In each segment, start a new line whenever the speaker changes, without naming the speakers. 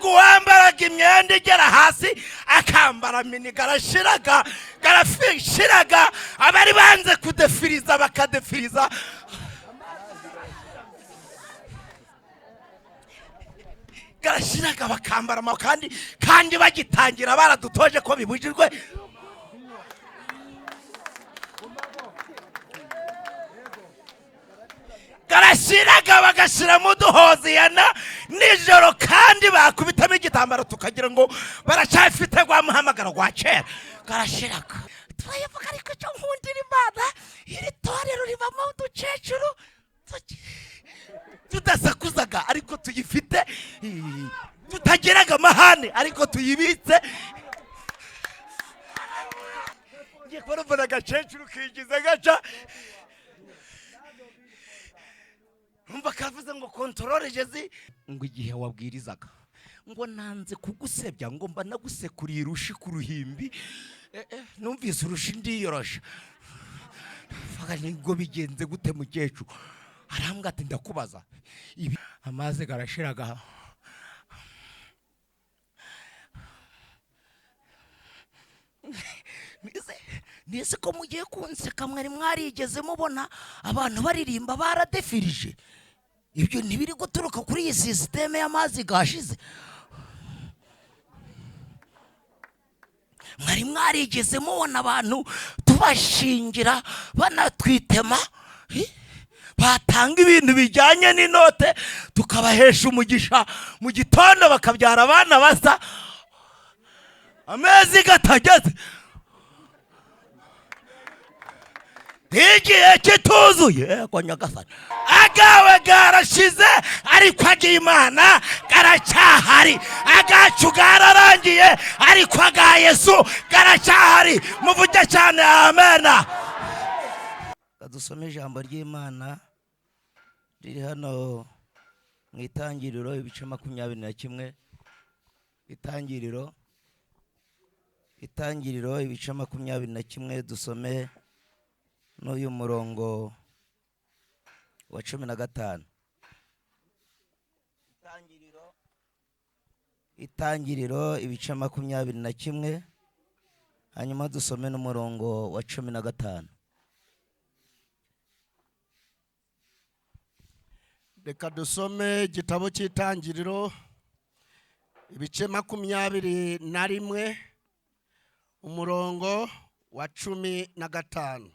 uwambaraga imyenda igera hasi akambara mini garashiraga abari banze kudefiriza bakadefiriza. Garashiraga bakambara kandi bagitangira baradutoje ko bibujijwe. Garashiraga bagashira mu duhoziyana nijoro kandi bakubitamo igitambaro tukagira ngo baracafite gwa muhamagara gwa kera. Garashiraga twayevuga ariko cyo nkundira Imana iri torero ribamo uducecuru tudasakuzaga ariko tuyifite, tutageraga amahane ariko tuyibitse. Ngiye kubona agacecuru kigize gaca umva kavuze ngo kontrole jezi ngo igihe wabwirizaga ngo nanze kugusebya ngo mba nagusekuriye urushi ku ruhimbi. Numvise urushi ndiyorosha faga ngo bigenze gute mukecuru. Arambwa ati ndakubaza ibi amaze garashiraga nise ko mugiye kunseka mwari mwarigeze mubona abantu baririmba baradefirije. Ibyo ntibiri guturuka kuri iyi systeme y'amazi gashize. Mwari mwarigeze mubona abantu tubashingira banatwitema batanga ibintu bijyanye n'inote tukabahesha umugisha mu gitondo bakabyara abana basa amezi gatageze. Igihe kituzuye ko nyagasani agawe garashize ariko ag'Imana garacyahari, agacu gararangiye ariko aga Yesu garacyahari. Muvuge cyane amena. Dusome ijambo ry'Imana riri hano mu Itangiriro ibice 21. Itangiriro ibice 21 dusome n'uyu murongo wa 15. Itangiriro ibice 21 hanyuma dusome n'umurongo wa 15.
Reka dusome igitabo cy'Itangiriro ibice 21 umurongo wa 15.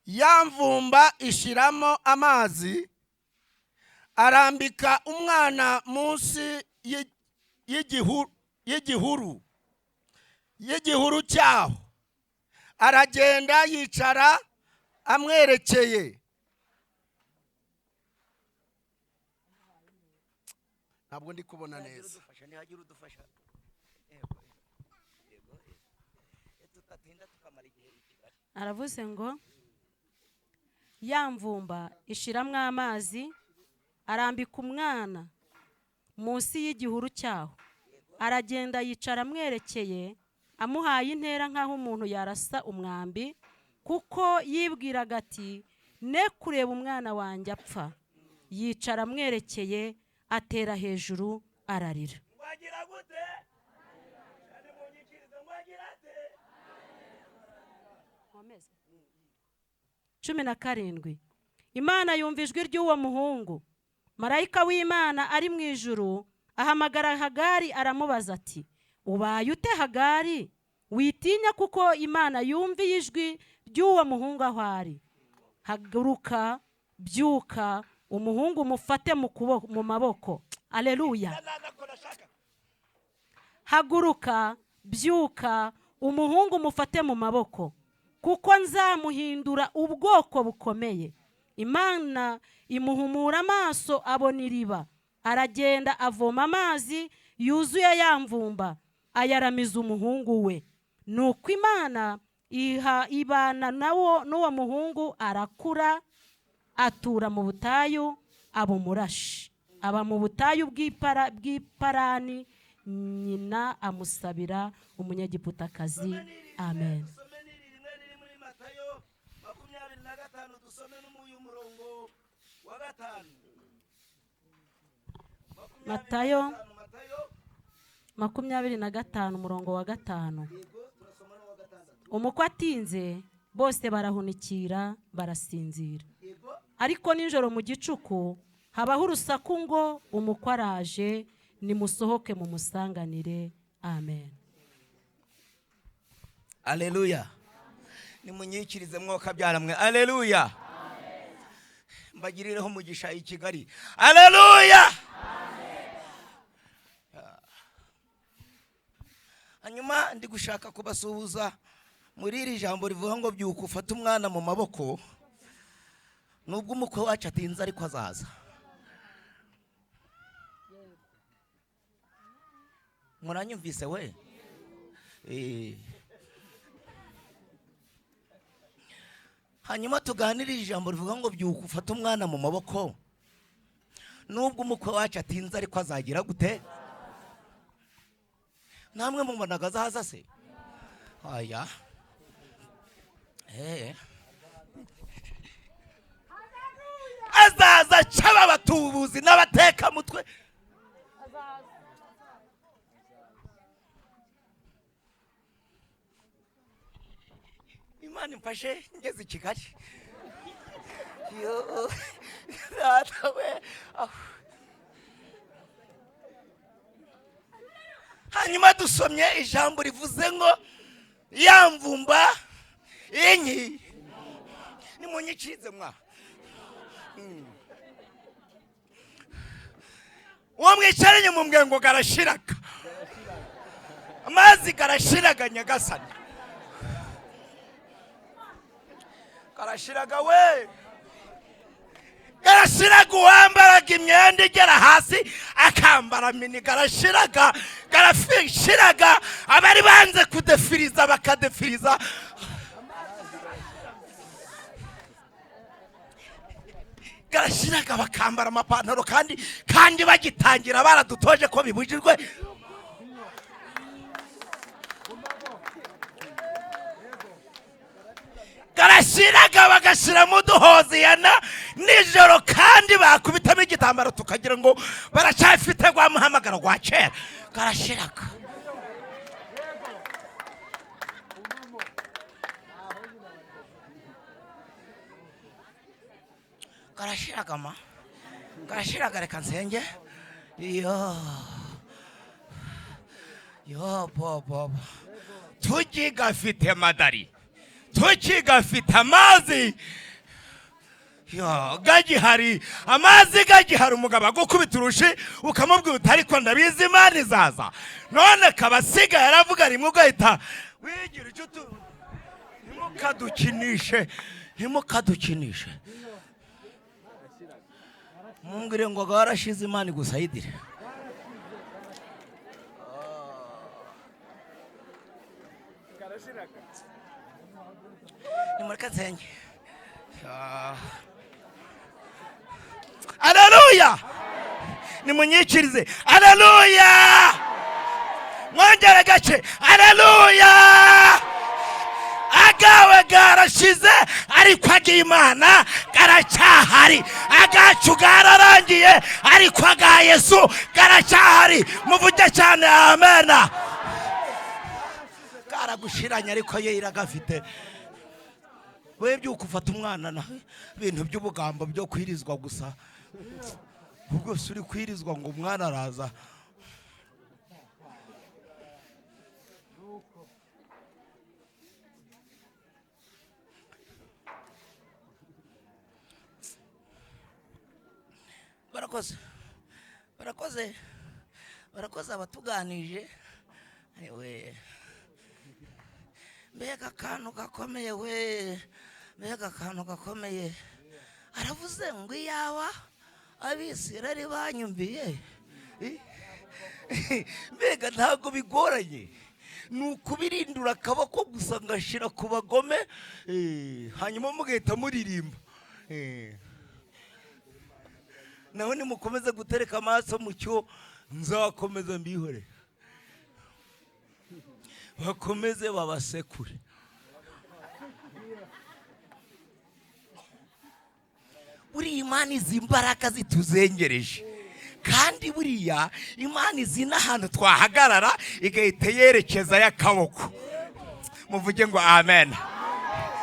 Yamvumba ishiramo amazi arambika umwana munsi y'igihuru cyaho aragenda yicara amwerekeye. Ntabwo ndi kubona neza.
Aravuze ngo yamvumba ishiramwe amazi arambika umwana munsi y'igihuru cyaho aragenda yicara amwerekeye amuhaye intera nkaho umuntu yarasa umwambi kuko yibwiraga ati ne kureba umwana wanjye apfa. Yicara amwerekeye atera hejuru ararira. 17. Imana yumva ijwi ry'uwo muhungu. Marayika w'Imana ari mu ijuru ahamagara Hagari aramubaza ati ubaye ute Hagari? Witinya kuko Imana yumviye ijwi ry'uwo muhungu aho ari. Haguruka byuka umuhungu mufate mu maboko. Aleluya. Haguruka byuka umuhungu mufate mu maboko kuko nzamuhindura ubwoko bukomeye. Imana imuhumura amaso abona iriba. Aragenda avoma amazi yuzuye yamvumba ayaramiza umuhungu we. Nuko Imana ibana n'uwo muhungu arakura atura mu butayu aba umurashi. Aba mu butayu bw'iparani nyina amusabira umunyagiputakazi. Amen. Matayo 25 umurongo wa 5. Umukwe atinze bose barahunikira barasinzira, ariko nijoro mu gicuku habaho urusaku ngo umukwe araje, nimusohoke mu musanganire. Amen.
Aleluya. Nimunyikirize mwoka byaramwe. Aleluya. Mbagirireho umugisha i Kigali. Aleluya. Hanyuma ndi gushaka kubasuhuza muri iri jambo rivuga ngo byuka ufata umwana mu maboko, nubwo umukwe wacu atinze ariko azaza. Muranyumvise we? Hanyuma tuganirira ijambo rivuga ngo byuka ufata umwana mu maboko, nubwo umukwe wacu atinze ariko azagira gute? Namwe mubonaga azaza se? Aya. Azaza cyaba batubuzi n'abateka mutwe. Imana imfashe ngeze i Kigali. Yo. Hanyuma dusomye ijambo rivuze ngo yamvumba inki. Nimunyikirize mwa. Uwo mwicaranye mu mwengo garashiraga. Amazi garashiraga Nyagasani. Garashiraga we. Garashiraga uwambaraga imyenda igera hasi akambara mini. Garashiraga, garashiraga abari banze kudefiriza bakadefiriza. Garashiraga bakambara amapantaro kandi bagitangira baradutoje ko bibujijwe. Garashiraga bagashira mu duhoziyana nijoro kandi bakubitamo igitambaro tukagira ngo baracyafite gwa muhamagaro gwa kera. Garashiraga. Garashiraga ma. Garashiraga reka nsenge. Yo bobo. Tugigafite madari. Tukigafite amazi. Yo gagihari amazi gagihari umugabo agukubita urushi ukamubwira utari ko ndabizi Imana izaza. None kabasiga yaravuga rimwe ugahita wigira icyo ntimukadukinishe. Mumbwire ngo garashize Imana igusayidire. Nimureka nsenge. Aleluya. Nimunyikirize. Aleluya. Mwongere gace. Aleluya. Agawe garashize ariko agiye Imana garacyahari. Agacu gararangiye ariko aga Yesu garacyahari. Muvuge cyane amena. Garagushiranye ariko ye iragafite. We byuka ufata umwana na ibintu by'ubugambo byo kwirizwa gusa. Ubwo suri kwirizwa ngo umwana araza. Barakoze abatuganije. Ayiwe. Mbega akantu gakomeye we. Mbega akantu gakomeye. Aravuze ngo iyawa Abisirayeli banyumviye. Mbega ntabwo bigoranye. Nukubirindura akaboko gusa ngashira ku bagome. Hanyuma mugahita muririmba. Naho nimukomeze gutereka amaso mu cyo nzakomeza mbihore. Bakomeze babasekure. Uri Imana izi imbaraga zituzengereje kandi buriya Imana izi n'ahantu twahagarara igahita yerekeza y'akaboko. Muvuge ngo amen.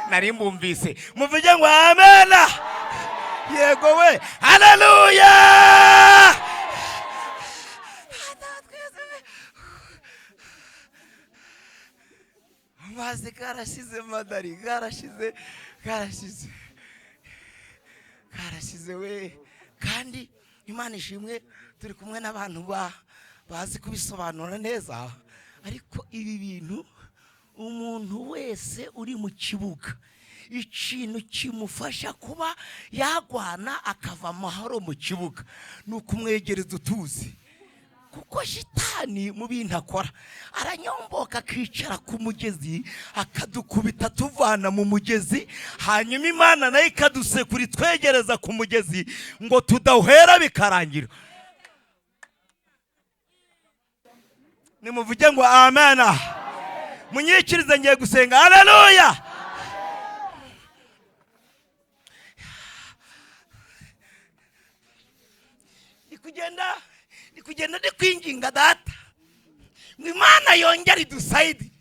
Nari mbumvise. Muvuge ngo amen. Yego we. Haleluya. Maze karashize madari, karashize we. Kandi Imana ishimwe turi kumwe n'abantu bazi kubisobanura neza. Ariko ibi bintu umuntu wese uri mu kibuga, ikintu kimufasha kuba yagwana akava amahoro mu kibuga ni ukumwegereza utuzi. Kuko shitani mu bintu akora aranyomboka akicara ku mugezi akadukubita tuvana mu mugezi, hanyuma Imana nayo ikadusekura twegereza ku mugezi ngo tudahwera bikarangira. Nimuvuge ngo amen. Munyikirize ngiye gusenga. Haleluya. Kugenda ndi kwinginga data ngo Imana yongere idusayidire,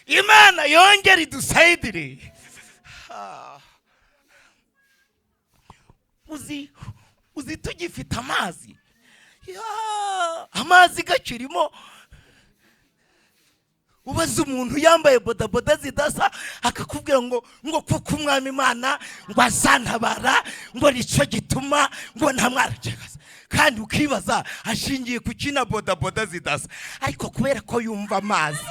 Imana yongere idusayidire. Uzi tugifite amazi, amazi gakirimo. Ubaza umuntu yambaye bodaboda zidasa akakubwira ngo kuko Umwami Imana ngo azantabara, ngo nicyo gituma ngo ntamwaragagaza. Kandi ukibaza ashingiye ku kina bodaboda zidasa. Ariko kubera ko yumva amazi,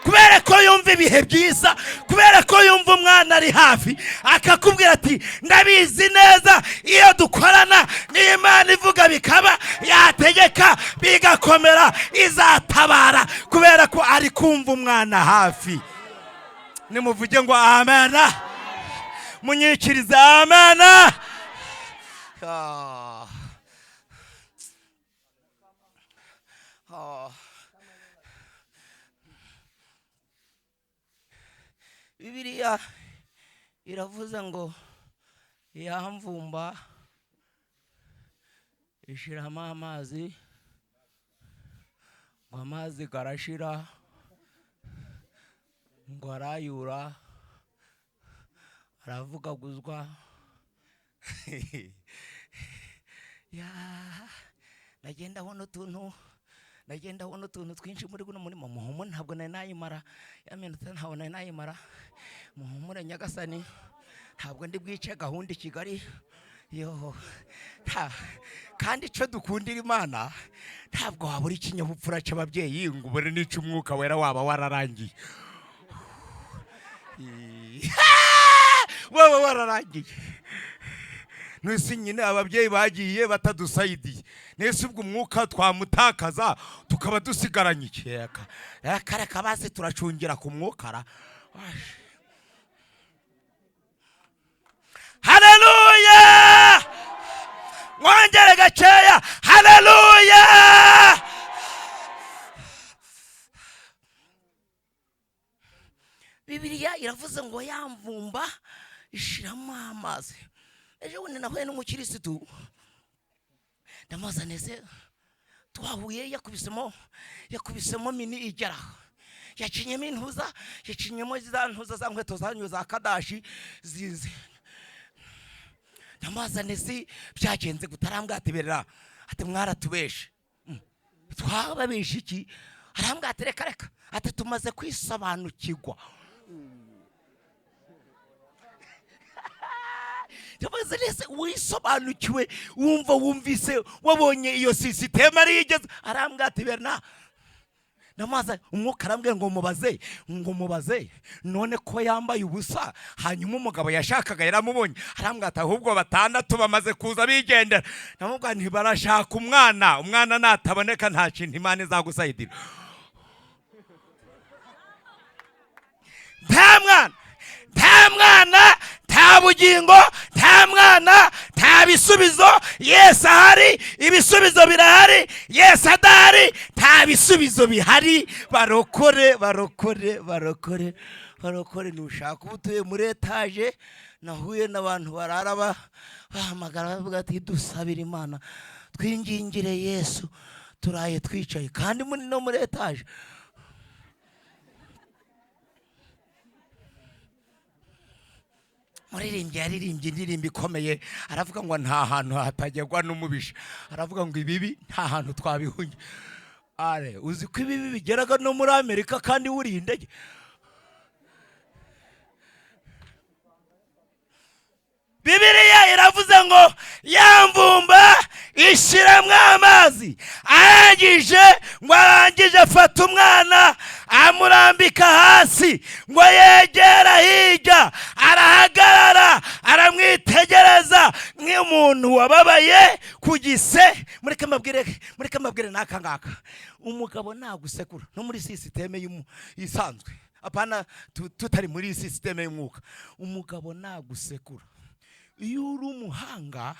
kubera ko yumva ibihe byiza, kubera ko yumva umwana ari hafi, akakubwira ati ndabizi neza iyo dukorana n'Imana ivuga bikaba, yategeka bigakomera, izatabara, kubera ko ari kumva umwana hafi. Nimuvuge ngo amen. Munyikirize amen. Bibiliya iravuze ngo yamvumba ishiramo amazi, ngo amazi garashira, ngo arayura, aravugaguzwa. Nagenda ubona utuntu twinshi muri guno murimo. Muhumure ntabwo nari nayimara, ya minota ntabwo nari nayimara. Muhumure Nyagasani, ntabwo ndi bwice gahunda i Kigali. Kandi icyo dukundira Imana ntabwo wabura ikinyabupfura cy'ababyeyi ngo ubone n'icyo Umwuka Wera waba wararangiye. Waba wararangiye. Nese nyine ababyeyi bagiye batadusayidiye, nese ubwo umwuka twamutakaza tukaba dusigaranye ikeka. Reka base turacungira ku mwuka. Haleluya. Mwongere gakeya. Haleluya. Bibiliya iravuze ngo yamvumba ishiramo amazi. Ejo bundi nahuye n'umukirisitu ndamuzaneze, twahuye yakubisemo mini igera, yacinyemo intuza, yacinyemo za ntuza za nkweto zanyu za kadashi zize. Ndamuzaneze byagenze gutarambwateberera ati mwaratubeshe. Twababeshe iki? Arambwate reka ati tumaze kwisobanukirwa. Nese wisobanukiwe, wumvise, wabonye iyo sisiteme ari igeze. Arambwate berna namaze umwuka arambwira ngo mubaze none ko yambaye ubusa, hanyuma umugabo yashakaga yaramubonye. Arambwate ahubwo batandatu bamaze kuza bigendera. Namubwira nti barashaka umwana nataboneka nta kintu Imana izagusayidira. Nta mwana, nta bugingo, nta mwana, nta bisubizo. Yesu ahari, ibisubizo birahari. Yesu adahari, nta bisubizo bihari. Barokore. Nushaka ubutuye muri etaje. Nahuye n'abantu barara bahamagara bavuga ati dusabira Imana twingingire Yesu turaye twicaye kandi no muri etaje. Muririmbyi yaririmbye indirimbo ikomeye aravuga ngo nta hantu hatagerwa n'umubisha, aravuga ngo ibibi nta hantu twabihunye. Uzi ko ibibi bigeraga no muri Amerika kandi wuriye indege. Bibiliya iravuze ngo yamvumba ishiramo amazi, arangije afata umwana amurambika hasi ngo yegera hirya, arahagarara aramwitegereza nk'umuntu wababaye ku gise. Mureke mbabwire n'aka ngaka, umugabo nagusekura no muri sisiteme isanzwe, apana tutari muri sisiteme y'umwuka. Umugabo nagusekura, iyo uri umuhanga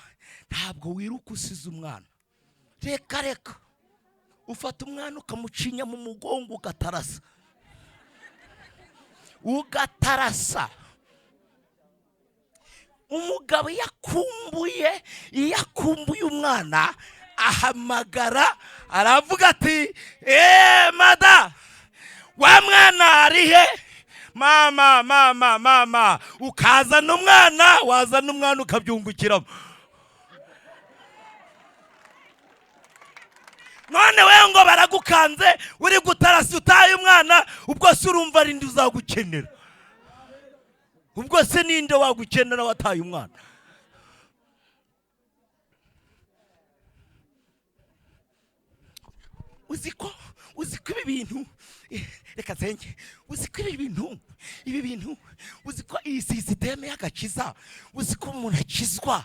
ntabwo wiruka usize umwana. Reka ufata umwana ukamucinya mu mugongo ugatarasa. Umugabo yakumbuye umwana ahamagara, aravuga ati mada, wa mwana ari he? Mama, ukazana umwana, wazana umwana ukabyungukiramo. None we ngo baragukanze uri gutarasa utaye umwana, ubwo se urumva rindi uzagukenera? Ubwo se ninde wagukenera wataye umwana? Uziko ibi bintu, reka nzenge, uziko ibi bintu, uziko iyi sisiteme y'agakiza, uziko umuntu akizwa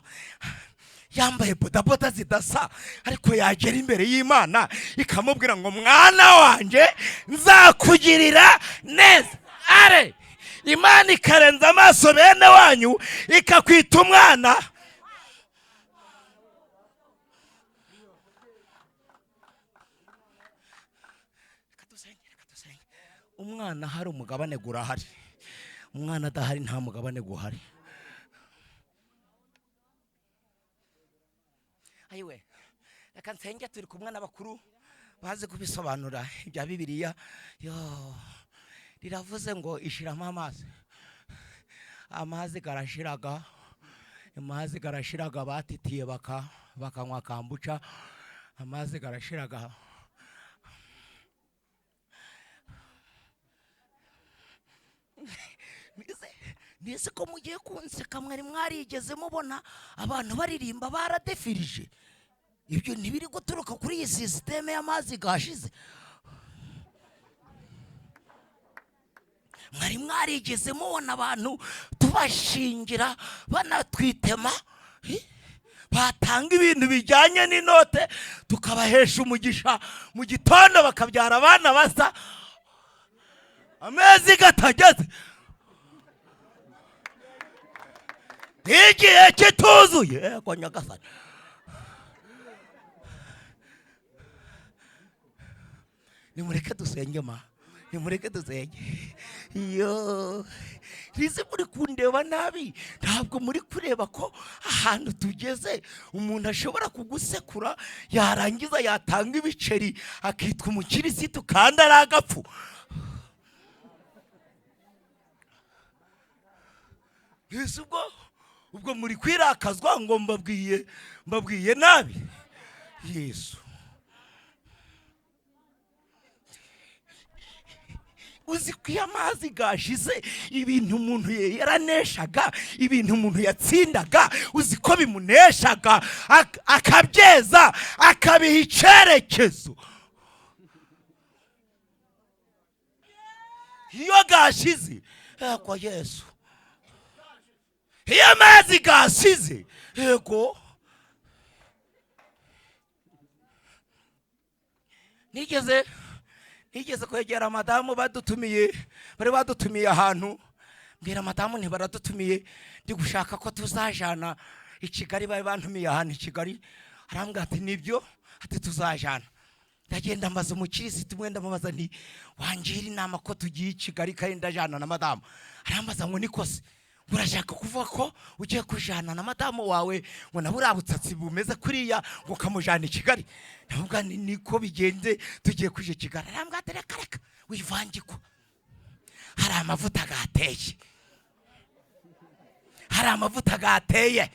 yambaye bodaboda zidasa, ariko yagera imbere y'Imana ikamubwira ngo mwana wanjye nzakugirira neza. Imana ikarenza amaso bene wanyu ikakwita umwana. Umwana hari umugabane gurahari, umwana adahari nta mugabane guhari. Ayiwe, reka nsenge turi kumwe n'abakuru bazi kubisobanura ibya Bibiliya. Riravuze ngo ishiramo amazi garashiraga, batitiye bakanywa kambuca, amazi garashiraga. Nise ko mugiye kunseka, mwari mwarigeze mubona abantu baririmba baradefirije? Ibyo ntibiri guturuka kuri iyi sisiteme y'amazi gashize. Mwari mwarigeze mubona abantu tubashingira banatwitema, batanga ibintu bijyanye n'inote tukabahesha umugisha, mu gitondo bakabyara abana basa amezi gatageze, igihe kituzuye kwa Nyagasani. Nimureke dusenge nimureke dusenge. Rize muri kundeba nabi, ntabwo muri kureba ko ahantu tugeze umuntu ashobora kugusekura yarangiza yatanga ibiceri akitwa umukirisitu kandi ari agapfu. Ubwo muri kwirakazwa ngo mbabwiye nabi. Yesu, uzi ko iyo amazi gashize ibintu umuntu yaraneshaga, ibintu umuntu yatsindaga, uzi ko bimuneshaga akabyeza akabiha icyerekezo. Iyo gashize kwa Yesu, iyo amazi gashize, yego nigeze kwegera madamu bari badutumiye ahantu, mbwira madamu ntibaradutumiye, ndi gushaka ko tuzajana i Kigali, bari bantumiye ahantu i Kigali. Arambwira ati nibyo, ati tuzajana. Ndagenda mbaza umukirisitu mwenda mubaza nti wangira inama ko tugiye i Kigali kandi ndajana na madamu. Arambaza ngo nikose urashaka kuvuga ko ugiye kujana na madamu wawe ngo na buriya butsatsi bumeze kuriya ngo ukamujana i Kigali? Ndavuga niko bigenze, tugiye kuje Kigali. Arambwira ati reka reka wivangiko, hari amavuta gateye, hari amavuta gateye,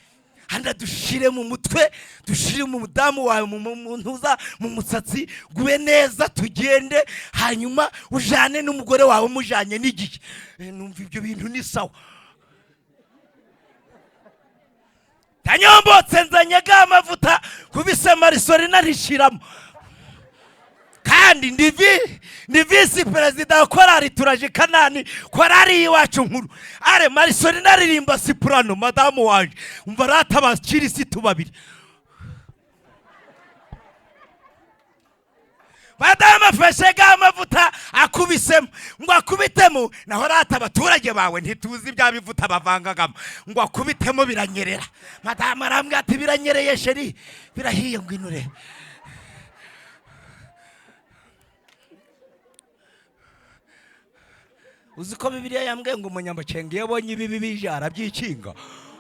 handa dushire mu mutwe, dushire mu mudamu wawe mu ntuza mu musatsi gube neza, tugende hanyuma ujane n'umugore wawe mujanye n'igihe. Numva ibyo bintu ni sawa. Tanyombotse nzanye ga amavuta kubise marisori narishiramo, kandi ndi visi perezida wa korari turaje Kanani, korari iwacu nkuru. Are marisori naririmba soprano, madamu wanje umva rata abakirisitu babiri. Madamu afashe ga amavuta akubisemo, ngo akubitemo naho rata abaturage bawe ntituzi bya bivuta bavangagamo, ngo akubitemo biranyerera. Madamu arambwira ati biranyereye sheri, birahiye ngwinure. Uziko Bibiliya yambwiye ngo umunyamacenge yabonye ibibi bije arabyikinga,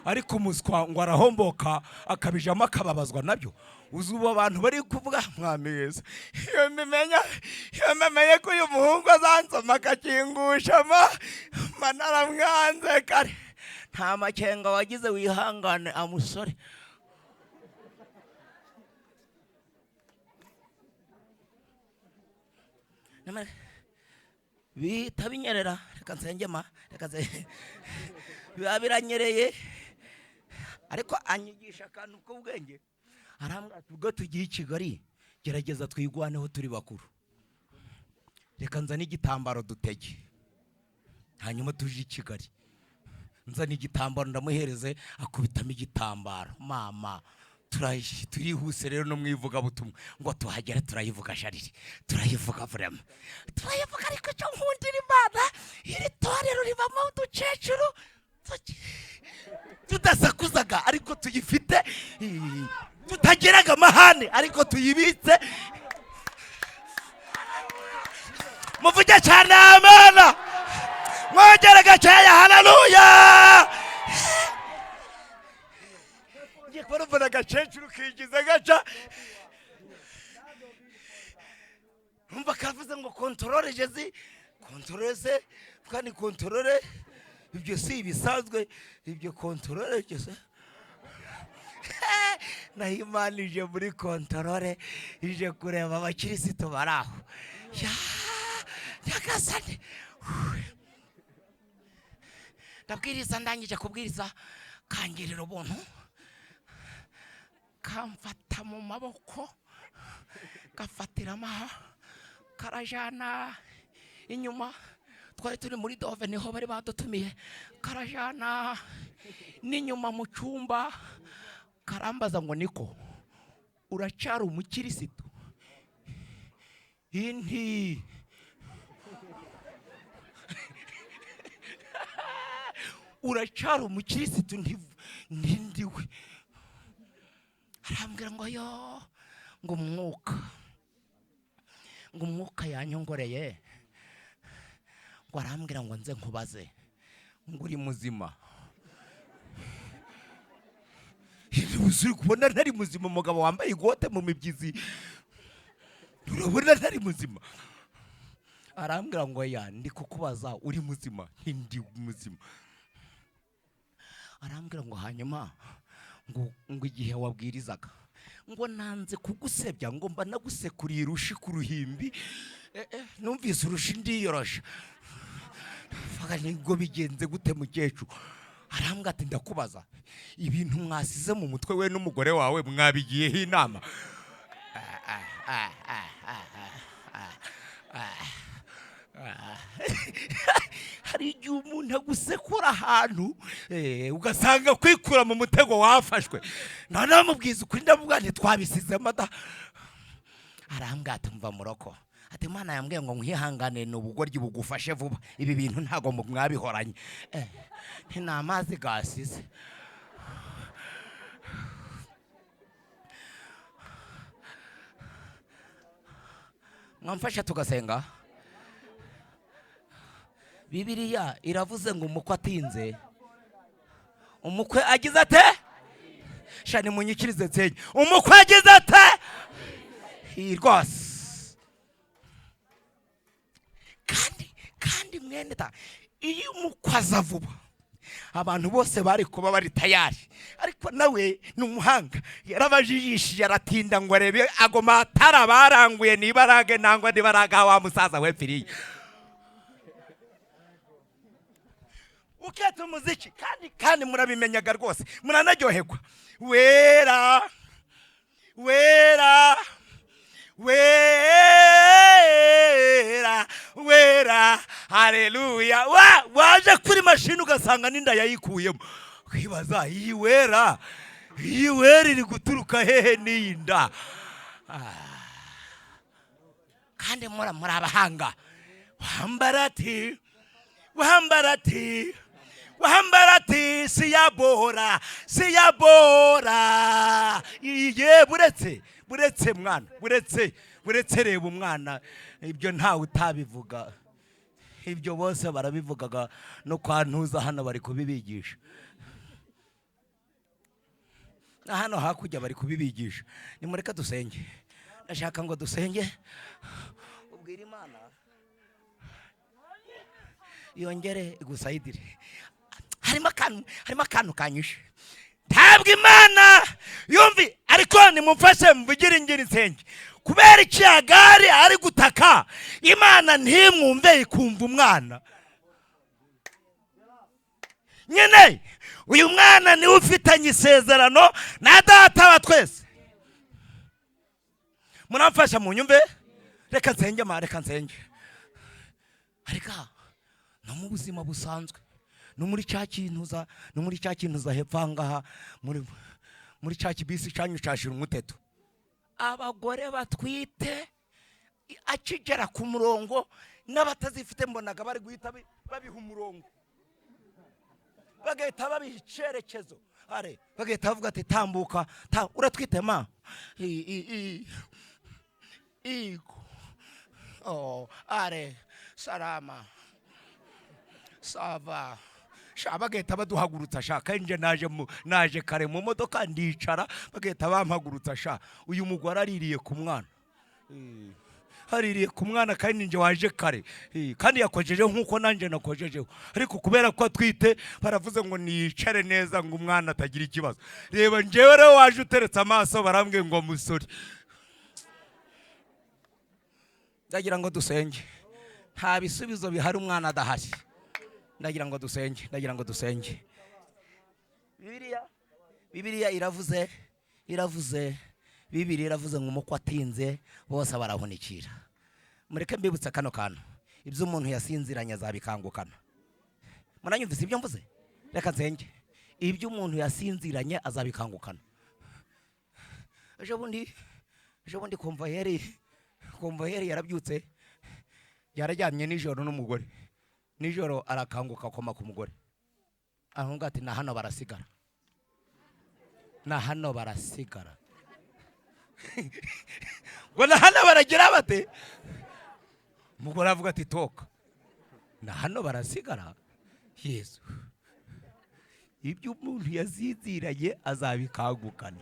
ariko umuswa ngo arahomboka akabijamo akababazwa nabyo. Uzuba abantu bari kuvuga mwameza, iyo mmenye ko uyu muhungu azansoma akakingusha naramwanze kare. Nta makenga wagize, wihangane amusore. Bita binyerera, reka nsengema, biba biranyereye. Ariko anyigisha akantu k'ubwenge, arambwira ubwo tugiye i Kigali gerageza twigwaneho turi bakuru, reka nzane igitambaro dutege, hanyuma tuje i Kigali. Nzane igitambaro ndamuhereze, akubitamo igitambaro. Mama turihuse rero no mwivuga butumwa ngo tuhagere turayivuga shariri, turayivuga vrema, turayivuga. Ariko cyo nkundira Imana, iri torero ribamo uducecuru tudasakuzaga ariko tuyifite, tutageraga amahane ariko tuyibitse. Muvuge cyane amana, mwongere gakeya, haleluya. Ngiye kubona agacecuru kigize gaca, umva kavuze ngo kontrole jezi, kontrole se kandi kontrole ibyo si ibisanzwe, ibyo kontrole jeze. Nahimanije muri kontrole, ije kureba abakirisitu baraho. Nyagasani, ndabwiriza, ndangije kubwiriza, kangirira ubuntu kamfata mu maboko, gafatira amaha, karajana inyuma. Twari turi muri Dove, niho bari badutumiye. Karajana n'inyuma mu cyumba, karambaza ngo niko uracyari umukirisitu? Inti uracyari umukirisitu? Ndiwe. Arambwira ngo yo, ngo umwuka yanyongoreye, ngo arambwira ngo nze nkubaze ngo uri muzima. Uri kubona ntari muzima? Umugabo wambaye igote mu mibyizi, urabona ntari muzima? Arambwira ngo ya, ndi kukubaza uri muzima? Ndi muzima. Arambwira ngo hanyuma ngo igihe wabwirizaga ngo nanze kugusebya, ngo mba nagusekuriye urushi ku ruhimbi. Numvise urushi ndiyorosha, faga ngo bigenze gute mukecuru? Arambwira ati ndakubaza, ibintu mwasize mu mutwe we n'umugore wawe mwabigiyeho inama? Hari igihe umuntu agusekura ahantu ugasanga kwikura mu mutego wafashwe. Noneho mubwiza ukuri, ndavuga nti twabisizemo da. Arambwira ati mva muroko, ati Imana yambwiye ngo nkwihangane n'ubugoryi bugufashe vuba, ibi bintu ntago mwabihoranye. Ni amazi gasize. Mwamfasha tugasenga. Bibiliya iravuze ngo umukwe atinze umukwe agize ate shani munyikirize nsenye umukwe agize ate rwose kandi mwene da iyo umukwe aza vuba abantu bose bari kuba bari tayari ariko nawe ni umuhanga yarabajijishije aratinda ngo arebe ago matara baranguye nibarage nangwa nibaraga wa musaza we pfiriye uketa umuziki kandi murabimenyaga rwose muranaryoherwa wera wera wera wera haleluya waje kuri mashini ugasanga n'inda yayikuyemo kwibaza iyi wera iri guturuka hehe n'inda kandi muri abahanga wambarati siyabora iye buretse mwana buretse reba umwana ibyo ntawe utabivuga ibyo bose barabivugaga no kwa ntuza hano bari kubibigisha na hano hakujya bari kubibigisha nimureka dusenge ndashaka ngo dusenge ubwira Imana yongere igusayidire harimo akantu kanyishe ntabwo Imana yumvi ariko nimumfashe mvugire ingiri nsenge kubera ikiyagari ari gutaka Imana ntimwumve ikumva umwana nyine uyu mwana niwe ufitanye isezerano na data wa twese muramfasha mu nyumve reka nsenge ariko no mu buzima busanzwe no muri cya kintuza hepfo ngaha muri cya kibisi cyanyu cyashira umuteto abagore batwite akigera ku murongo n'abatazifite mbonaga bari guhita babiha umurongo bagahita babiha icyerekezo bagahita bavuga ati tambuka uratwite ma salama sava bagahita baduhagurutsa shaka nje naje kare mu modoka ndicara bagahita bampagurutsa uyu mugore aririye ku mwana kandi nje waje kare kandi yakojeje nkuko nanje nakojejeho ariko kubera ko atwite baravuze ngo niyicare neza ngo umwana atagira ikibazo reba njewe rero waje uteretse amaso barambwe ngo musore ndagira ngo dusenge nta bisubizo bihari umwana adahari ndagira ngo dusenge Bibiliya iravuze Bibiliya iravuze ngo umukwe atinze bose barahunikira mureke mbibutsa kano kantu ibyo umuntu yasinziranye azabikangukana muranyumvise ibyo mvuze reka nsenge ibyo umuntu yasinziranye azabikangukana ejo bundi kumva yari yarabyutse yarajyamye nijoro n'umugore nijoro arakanguka akoma ku mugore ahunga ati na hano barasigara ngo na hano baragira bate umugore avuga ati toka na hano barasigara Yesu ibyo umuntu yaziziranye azabikangukana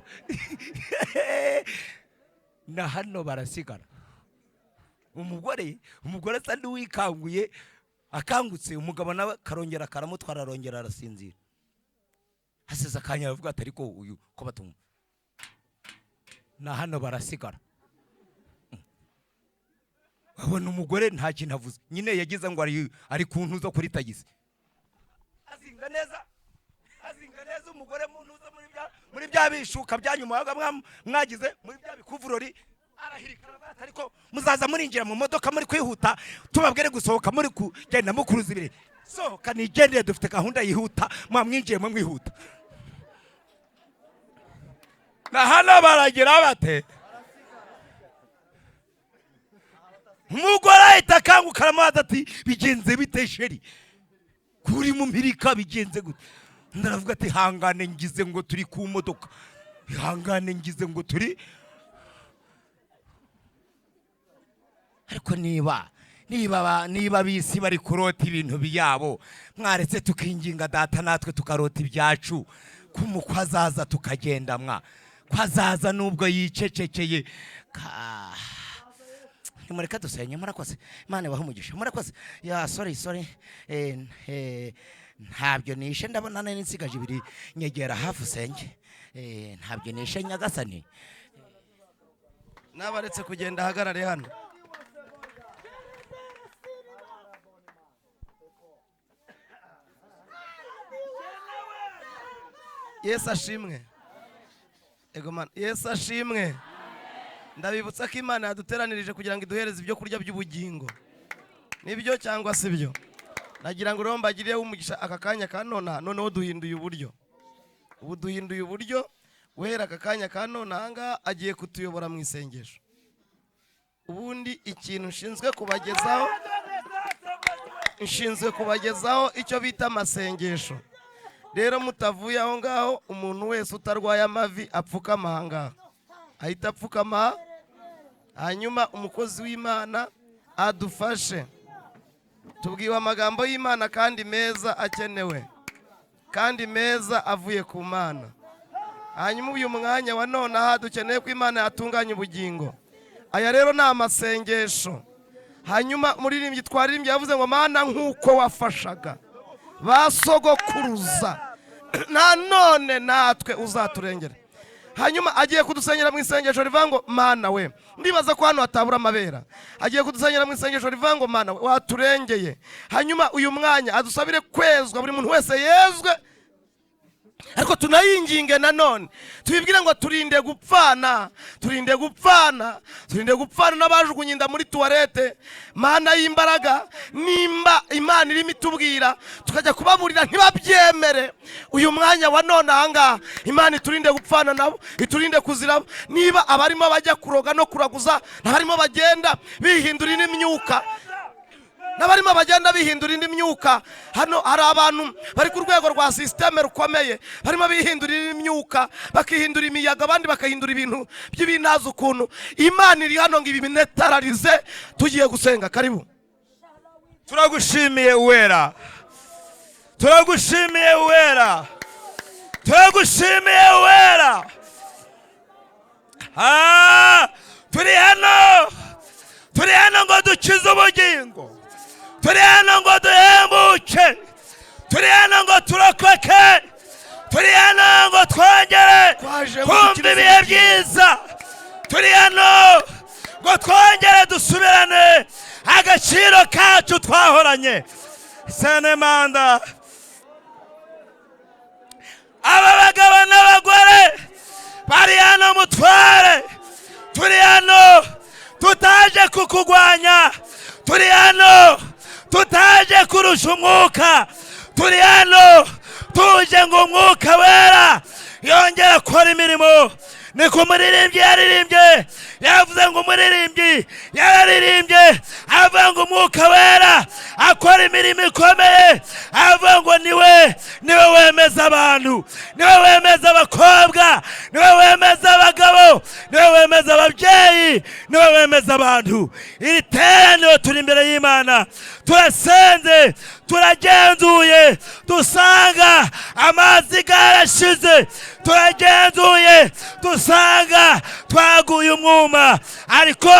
na hano barasigara umugore asa n'uwikanguye akangutse umugabo nawe karongera karamutwara arongera arasinzira hasize akanya avuga ati ariko uyu ko batumva na hano barasigara abona umugore nta kintu avuze nyine yagize ngo ari kuntuza kuri tagisi azinga neza umugore muntuza muri bya bishuka byanyuma mwagize muri bya bikuvurori arahirika ariko muzaza murinjira mu modoka muri kwihuta tubabwire gusohoka muri kugenda mukuruza ibire sohoka nigendere dufite gahunda yihuta mwamwinjiye mu mwihuta na hano baragira bate umugore ahita akanguka amazi ati bigenze bite sheri kuri mu mpirika bigenze gute ndaravuga ati hangane ngize ngo turi ku modoka hangane ngize ngo turi ariko niba bisi bari kurota ibintu byabo, mwaretse tukinginga data natwe tukarota ibyacu, kumukwa azaza tukagenda mwa kwazaza nubwo yicecekeye. Nimureka dusenye. Murakoze, Imana ibahe umugisha. Murakoze. Ya sorry ntabyo nishe, ndabona nari nsigaje ibiri, nyegera hafi usenge. Ntabyo nishe nyagasani.
Nabaretse kugenda hagarare hano. Yesu ashimwe. Ego man, Yesu ashimwe. Ndabibutsa ko Imana yaduteranirije kugira ngo iduhereze ibyo kurya by'ubugingo. Nibyo cyangwa si byo? Nagira ngo rero mbagiriye umugisha aka kanya ka noneho duhinduye uburyo. Ubu duhinduye uburyo, guhera aka kanya ka none hanga agiye kutuyobora mu isengesho. Ubundi ikintu nshinzwe kubagezaho icyo bita amasengesho. Rero mutavuye aho ngaho, umuntu wese utarwaye amavi apfukama ahangaha ahita apfukama, hanyuma umukozi w'Imana adufashe. Tubwiwe amagambo y'Imana kandi meza akenewe, kandi meza avuye ku Mana. Hanyuma uyu mwanya wa none aha dukeneye ko Imana yatunganya ubugingo. Aya rero ni amasengesho. Hanyuma umuririmbyi twaririmbye yavuze ngo Mana nk'uko wafashaga basogokuruza, na none natwe uzaturengera. Hanyuma agiye kudusenyera mu isengesho rivuga ngo Mana we, ndibaza ko hano hatabura amabera. Agiye kudusenyera mu isengesho rivuga ngo Mana we waturengeye. Hanyuma uyu mwanya adusabire kwezwa, buri muntu wese yezwe. Ariko tunayinginge nanone tubibwire ngo turinde gupfana n'abajugunye inda muri tuwarete. Mana y'imbaraga, nimba Imana irimo itubwira tukajya kubaburira ntibabyemere, uyu mwanya wa none ahangaha Imana iturinde gupfana nabo, iturinde kuzirabo. Niba abarimo bajya kuroga no kuraguza, n'abarimo bagenda bihindura n'imyuka, n'abarimo bagenda bihindura indi myuka. Hano hari abantu bari ku rwego rwa systeme rukomeye, barimo bihindurira imyuka, bakihindura imiyaga, abandi bakahindura ibintu by'ibinaza ukuntu. Imana iri hano ngo ibi binetararize. Tugiye gusenga. Karibu.
Turagushimiye wera, turagushimiye wera, turagushimiye wera. Turi hano ngo dukize ubugingo, turi hano ngo duhembuke, turi hano ngo turokoke, turi hano ngo twongere kumva ibihe byiza, turi hano ngo twongere dusubirane agaciro kacu twahoranye. Senemanda aba bagabo n'abagore bari hano mutware, turi hano tutaje kukugwanya, turi hano tutaje kurusha umwuka, turi hano tuje ngo umwuka wera yongera akora imirimo. Niko umuririmbyi yaririmbye, yavuze ngo umuririmbyi yararirimbye avuga ngo umwuka wera akora imirimo ikomeye, avuga ngo niwe wemeza abantu, niwe wemeza abakobwa, niwe wemeza abagabo, niwe wemeza ababyeyi, niwe wemeza abantu. Iri teraniro turi imbere y'Imana, turasenze, turagenzuye, dusanga amazi garashize, turagenzuye, dusanga twaguye umwuma, ariko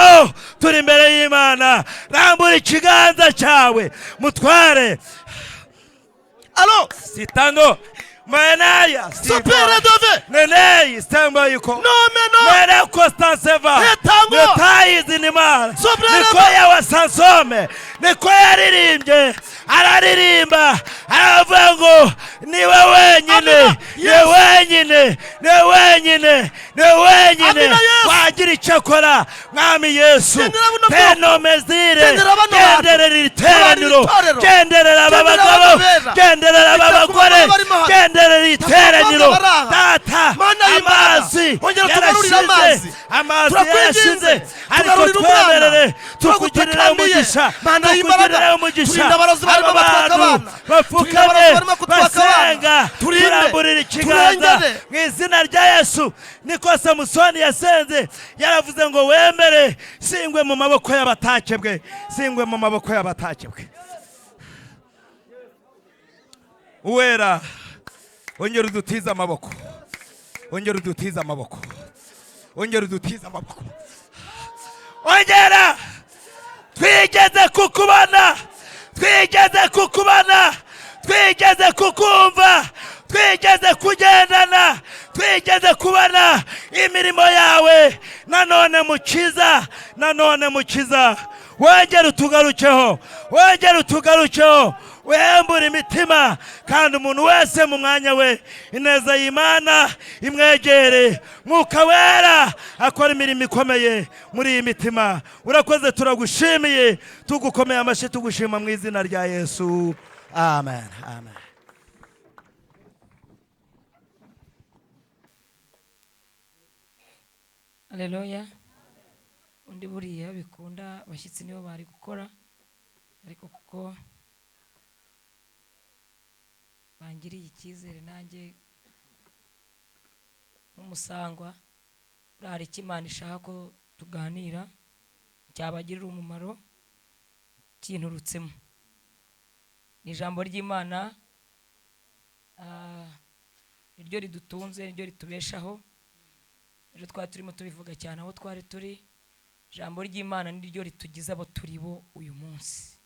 turi imbere y'Imana. Rambura ikiganza cyawe mutware.
Alo
sitando Manaya
Sopere dove
Nenei stemba yuko
No
Mene Konstanseva
Etango
Netayizi nimara Niko ya wasansome Niko yaririmbye araririmba aravuga ngo niwe wenyine, niwe wenyine, niwe wenyine, niwe wenyine wagira icyo akora. Mwami Yesu tenomezire genderera iteraniro, genderera aba bagabo, genderera aba bagore, genderera iteraniro. Data amazi yarashize, amazi yarashize, ariko twemerere tukugirira umugisha, tukugirira umugisha. Abantu dupfukamye basenga turamburira ikiganza mu izina rya Yesu. Niko Samusoni yasenze yaravuze ngo wemere singwe mu maboko y'abatakebwe, singwe mu maboko y'abatakebwe. Uwera ongera udutiza amaboko, ongera udutiza amaboko, ongera udutiza amaboko, ongera. Twigeze kukubona, twigeze kukubona, twigeze kukumva, twigeze kugendana, twigeze kubona imirimo yawe. Nanone mukiza, nanone mukiza, wongera utugarukeho, wongera utugarukeho, uhembura imitima, kandi umuntu wese mu mwanya we ineza y'Imana imwegere. Mwuka Wera akora imirimo ikomeye muri iyi mitima. Urakoze, turagushimiye, tugukomeye amashyi, tugushima mu izina rya Yesu. Amen, amen.
Haleluya. Undi buriya bikunda abashyitsi nibo bari gukora, ariko kuko bangiriye icyizere nanjye nk'umusangwa, hari icyo Imana ishaka ko tuganira cyabagirira umumaro kinturutsemo. Ni ijambo ry'Imana, niryo ridutunze, niryo ritubeshaho. Rero twari turimo tubivuga cyane aho twari turi. Ijambo ry'Imana niryo ritugize abo turi bo uyu munsi.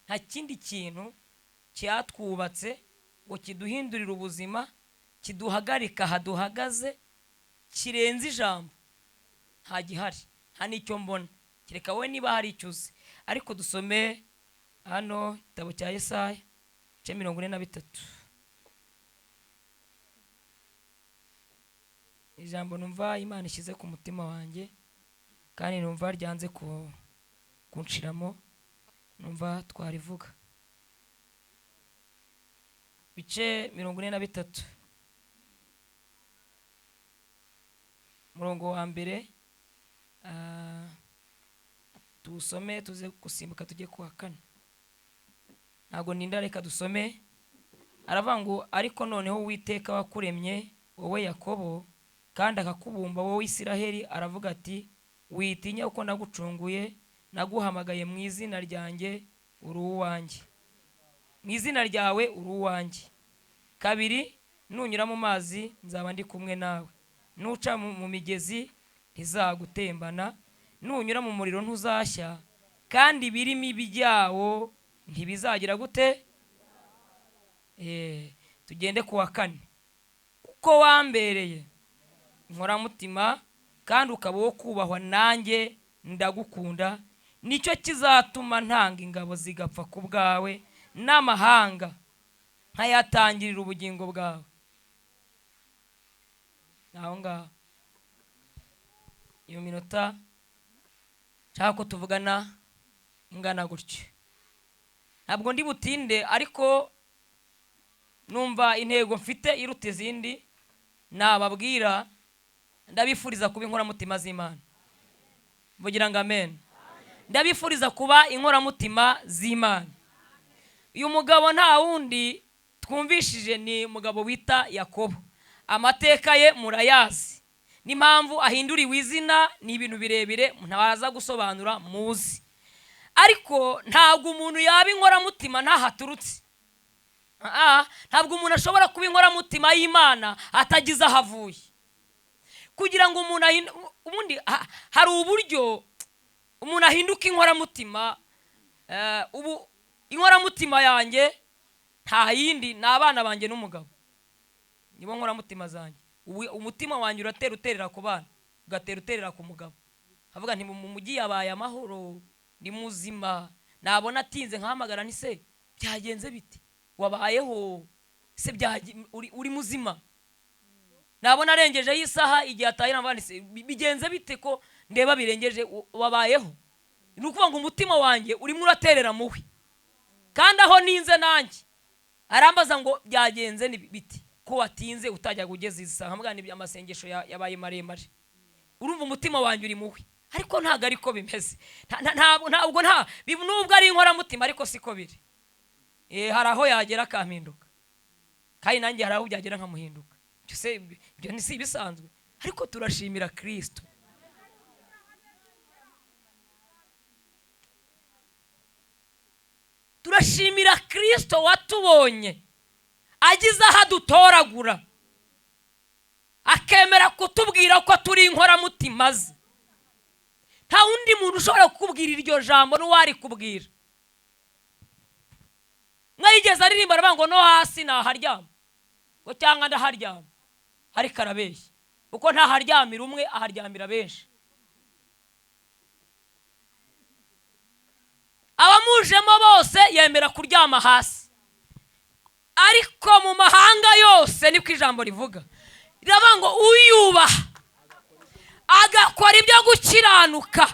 Nta kindi kintu cyatwubatse ngo kiduhindurire ubuzima, kiduhagarika haduhagaze, kirenze ijambo. Nta gihari, nta n'icyo mbona, kereka wowe niba hari icyo uzi. Ariko dusome hano igitabo cya Yesaya 43. Ijambo numva Imana ishyize ku mutima wanjye, kandi numva ryanze kunshiramo, numva twarivuga. Bice 43 murongo wa mbere, tusome tuze gusimbuka tujye kuwa 4. Ntago ninda, reka dusome. Aravuga ngo ariko noneho Uwiteka wakuremye wowe Yakobo, kandi akakubumba wowe Isiraheli, aravuga ati witinya uko nagucunguye, naguhamagaye mu izina ryanjye, uri uwanjye. Mu izina ryawe uri uwanjye. 2, nunyura mu mazi nzaba ndi kumwe nawe, nuca mu migezi ntizagutembana, nunyura mu muriro ntuzashya, kandi ibirimo ibyawo ntibizagira gute. Tugende kuwa 4. Kuko wambereye inkoramutima, kandi ukaba wo kubahwa, nanjye ndagukunda, nicyo kizatuma ntanga ingabo zigapfa ku bwawe, n'amahanga nkayatangirira ubugingo bwawe. Naho ngaho iyo minota nshaka ko tuvugana ingana gutyo. Ntabwo ndi butinde, ariko numva intego mfite iruta izindi. Nababwira, ndabifuriza kuba inkoramutima z'Imana. Mvugira ngo amen. Ndabifuriza kuba inkoramutima z'Imana. Uyu mugabo nta wundi twumvishije, ni mugabo wita Yakobo. Amateka ye murayazi, n'impamvu ahinduriwe izina ni ibintu birebire ntabaza gusobanura muzi. Ariko ntabwo umuntu yaba inkoramutima ntahaturutse. Ntabwo umuntu ashobora kuba inkoramutima y'Imana atagize ahavuye. Kugira ngo umuntu ubundi hari uburyo umuntu ahinduka inkoramutima. Ubu inkoramutima yanjye nta yindi, ni abana banjye n'umugabo, nibo nkoramutima zanjye. Umutima wanjye uterera ku bana, uterera ku mugabo. Havuga nti mu mujyi yabaye amahoro, ni muzima. Nabona atinze nkahamagara nti se byagenze bite, wabayeho se, uri muzima. Nabona arengeje y'isaha igihe atahira mvani se bigenze bite ko ndeba birengeje, wabayeho. Ni ukuvuga ngo umutima wanjye urimo uraterera muwe. Kandi aho ninze nanjye arambaza ngo byagenze biti ko watinze utajya kugeza isaha. Hamwe n'ibyo amasengesho yabaye maremare. Urumva umutima wanjye uri muwe. Ariko ntago ariko bimeze. Ntabwo nubwo ari inkoramutima, ariko siko biri. hari aho yagera akampinduka, kandi nanjye hari aho byagera nkamuhinduka. Ibyo ni si ibisanzwe, ariko turashimira Kristo. Turashimira Kristo watubonye agize aho adutoragura, akemera kutubwira ko turi inkoramutima ze. Nta wundi muntu ushobora kukubwira iryo jambo n'uwari kubwira. Mwayigeze aririmba aravuga ngo no hasi naharyama, ngo cyangwa ndaharyama, ariko arabeshya, kuko ntaharyamira umwe, aharyamira benshi. Abamujemo bose yemera kuryama hasi, ariko mu mahanga yose niko ijambo rivuga, riravuga ngo uyubaha agakora ibyo gukiranuka,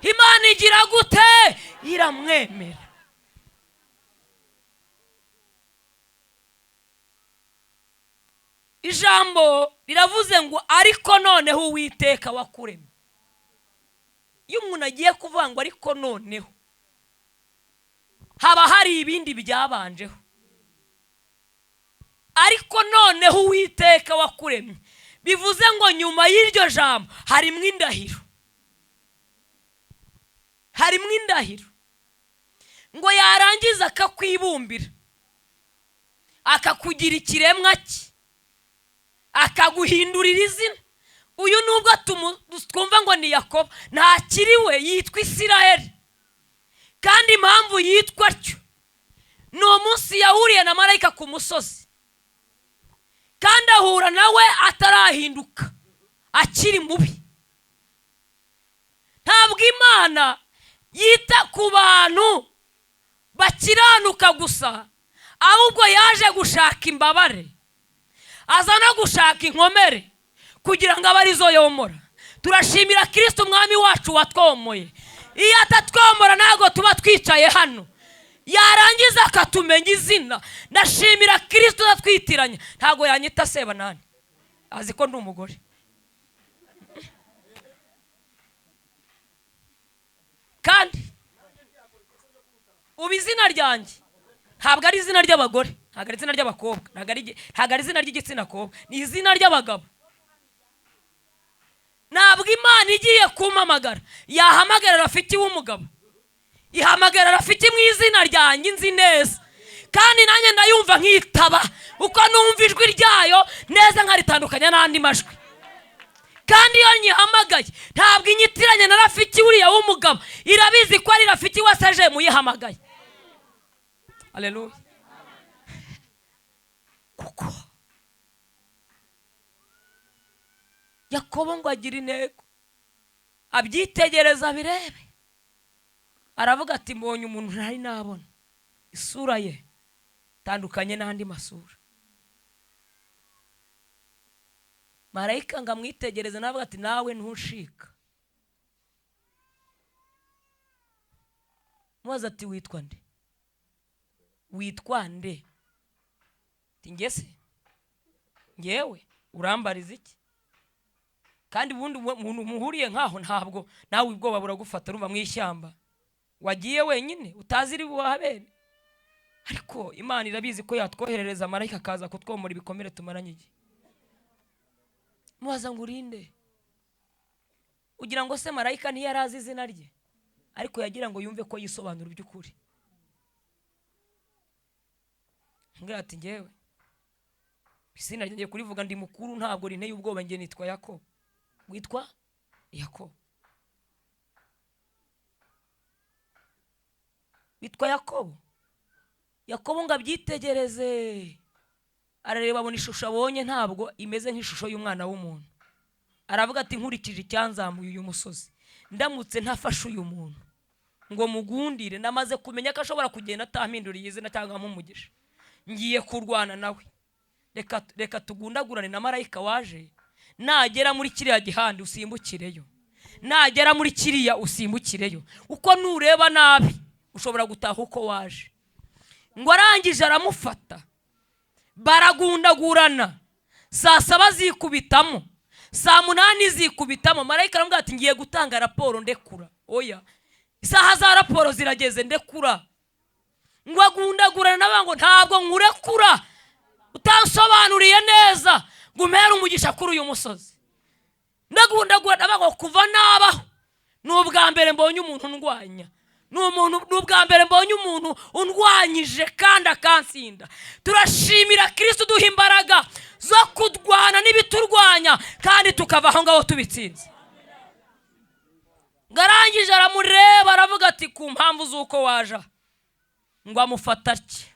Imana igira gute? Iramwemera. Ijambo riravuze ngo ariko noneho Uwiteka wakuremye. Iyo umuntu agiye kuvuga ngo ariko noneho, haba hari ibindi byabanjeho. Ariko noneho Uwiteka wakuremye bivuze ngo nyuma y'iryo jambo harimo indahiro. Harimo indahiro ngo yarangiza akakwibumbira, akakugira ikiremwa cye, akaguhindurira izina. Uyu nubwo twumva ngo ni Yakobo, ntakiriwe, yitwa Isiraheli. Kandi impamvu yitwa cyo ni umunsi yahuriye na marayika ku musozi, kandi ahura nawe atarahinduka, akiri mubi. Ntabwo Imana yita ku bantu bakiranuka gusa, ahubwo yaje gushaka imbabare, aza no gushaka inkomere kugira ngo abe arizo yomora. Turashimira Kristo umwami wacu watwomoye. Iyo atatwomora ntabwo tuba twicaye hano, yarangiza akatumenya izina. Ndashimira Kristo utatwitiranya, ntabwo yanyita Sebanani, azi ko ndi umugore. Kandi ubu izina ryanjye ntabwo ari izina ry'abagore, ntabwo ari izina ry'abakobwa, ntabwo ari izina ry'igitsina kobwa, ni izina ry'abagabo. Ntabwo Imana igiye kumpamagara yahamagara Rafiki w'umugabo, ihamagara Rafiki mu izina ryanjye nzi neza, kandi nanjye ndayumva nkitaba, uko numva ijwi ryayo neza nkaritandukanya n'andi majwi. Kandi iyo nyihamagaye ntabwo inyitiranye na Rafiki uriya w'umugabo, irabizi ko ari Rafiki wa Segeem uyihamagaye. Haleluya. Kuko Yakobo ngo agira intego, abyitegereza birebe, aravuga ati mbonye umuntu ntari nabona, isura ye tandukanye n'andi masura. Marayika ngo amwitegereze, navuga ati nawe ntushika. Mubaza ati witwa nde? Witwa nde? Ati ngese ngewe urambariza iki? Kandi ubundi umuntu muhuriye nkaho ntabwo nawe ubwoba buragufata, urumva mu ishyamba wagiye wenyine utazi iri buhabere. Ariko Imana irabizi ko yatwoherereza marayika akaza kutwomora ibikomere tumaranye igihe. Mubaza ngo urinde? Ugira ngo se marayika ntiyarazi izina rye, ariko yagira ngo yumve ko yisobanura by'ukuri. Ngira ati ngewe izina ryanjye kurivuga ndi mukuru, ntabwo rinteye ubwoba, nge nitwa Yakobo. Witwa Yakobo. Witwa Yakobo. Yakobo ngo abyitegereze, arareba abona ishusho abonye ntabwo imeze nk'ishusho y'umwana w'umuntu. Aravuga ati nkurikije icyanzamuye uyu musozi, ndamutse ntafashe uyu muntu ngo mugundire, namaze kumenya ko ashobora kugenda atampinduriye izina cyangwa mumugisha, ngiye kurwana nawe. Reka tugundagurane na marayika waje, nagera muri kiriya gihande usimbukireyo, nagera muri kiriya usimbukireyo, uko nureba nabi ushobora gutaha uko waje. Ngo arangije aramufata, baragundagurana, saa 7 zikubitamo, saa 8 zikubitamo. Marayika aramubwira ati ngiye gutanga raporo, ndekura. Oya, isaha za raporo zirageze, ndekura. ngo agundagurane nawe ngo ntabwo nkurekura utansobanuriye neza ngo umpere umugisha kuri uyu musozi. Ndagundagurana nawe ngo kuva nabaho ni ubwa mbere mbonye umuntu ndwanya, ni ubwa mbere mbonye umuntu undwanyije kandi akansinda. Turashimira Kristo duha imbaraga zo kudwana n'ibiturwanya kandi tukava aho ngaho tubitsinze. Garangije aramureba aravuga ati ku mpamvu z'uko waje ngo amufata atya.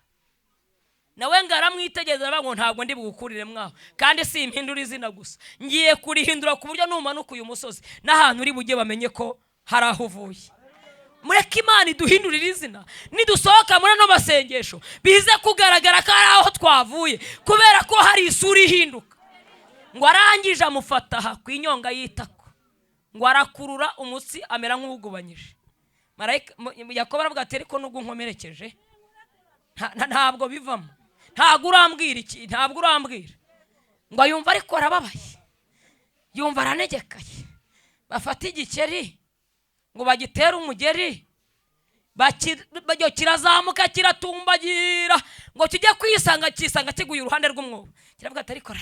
Nawe ngaramwitegereza ngo ntabwo ndi bugukurire mwaho kandi si impindura izina gusa, ngiye kurihindura ku buryo numanuka uyu musozi n'ahantu uri bujye bamenye ko hari aho uvuye. Mureke Imana iduhindurire izina, nidusohoka muri no masengesho bize kugaragara ko ari aho twavuye kubera ko hari isura ihinduka. Ngo arangije amufata aha ku inyonga y'itako, ngo arakurura umutsi amera nk'ugubanyije. Marayika Yakobo aravuga ati ariko nubwo nkomerekeje ntabwo bivamo, ntabwo urambwira iki, ntabwo urambwira. Ngo yumva ariko arababaye, yumva aranegekaye. Bafata igikeri ngo bagitera umugeri, kirazamuka kiratumbagira ngo kijye kwisanga kisanga kiguye uruhande rw'umwobo. Kiravuga ati ariko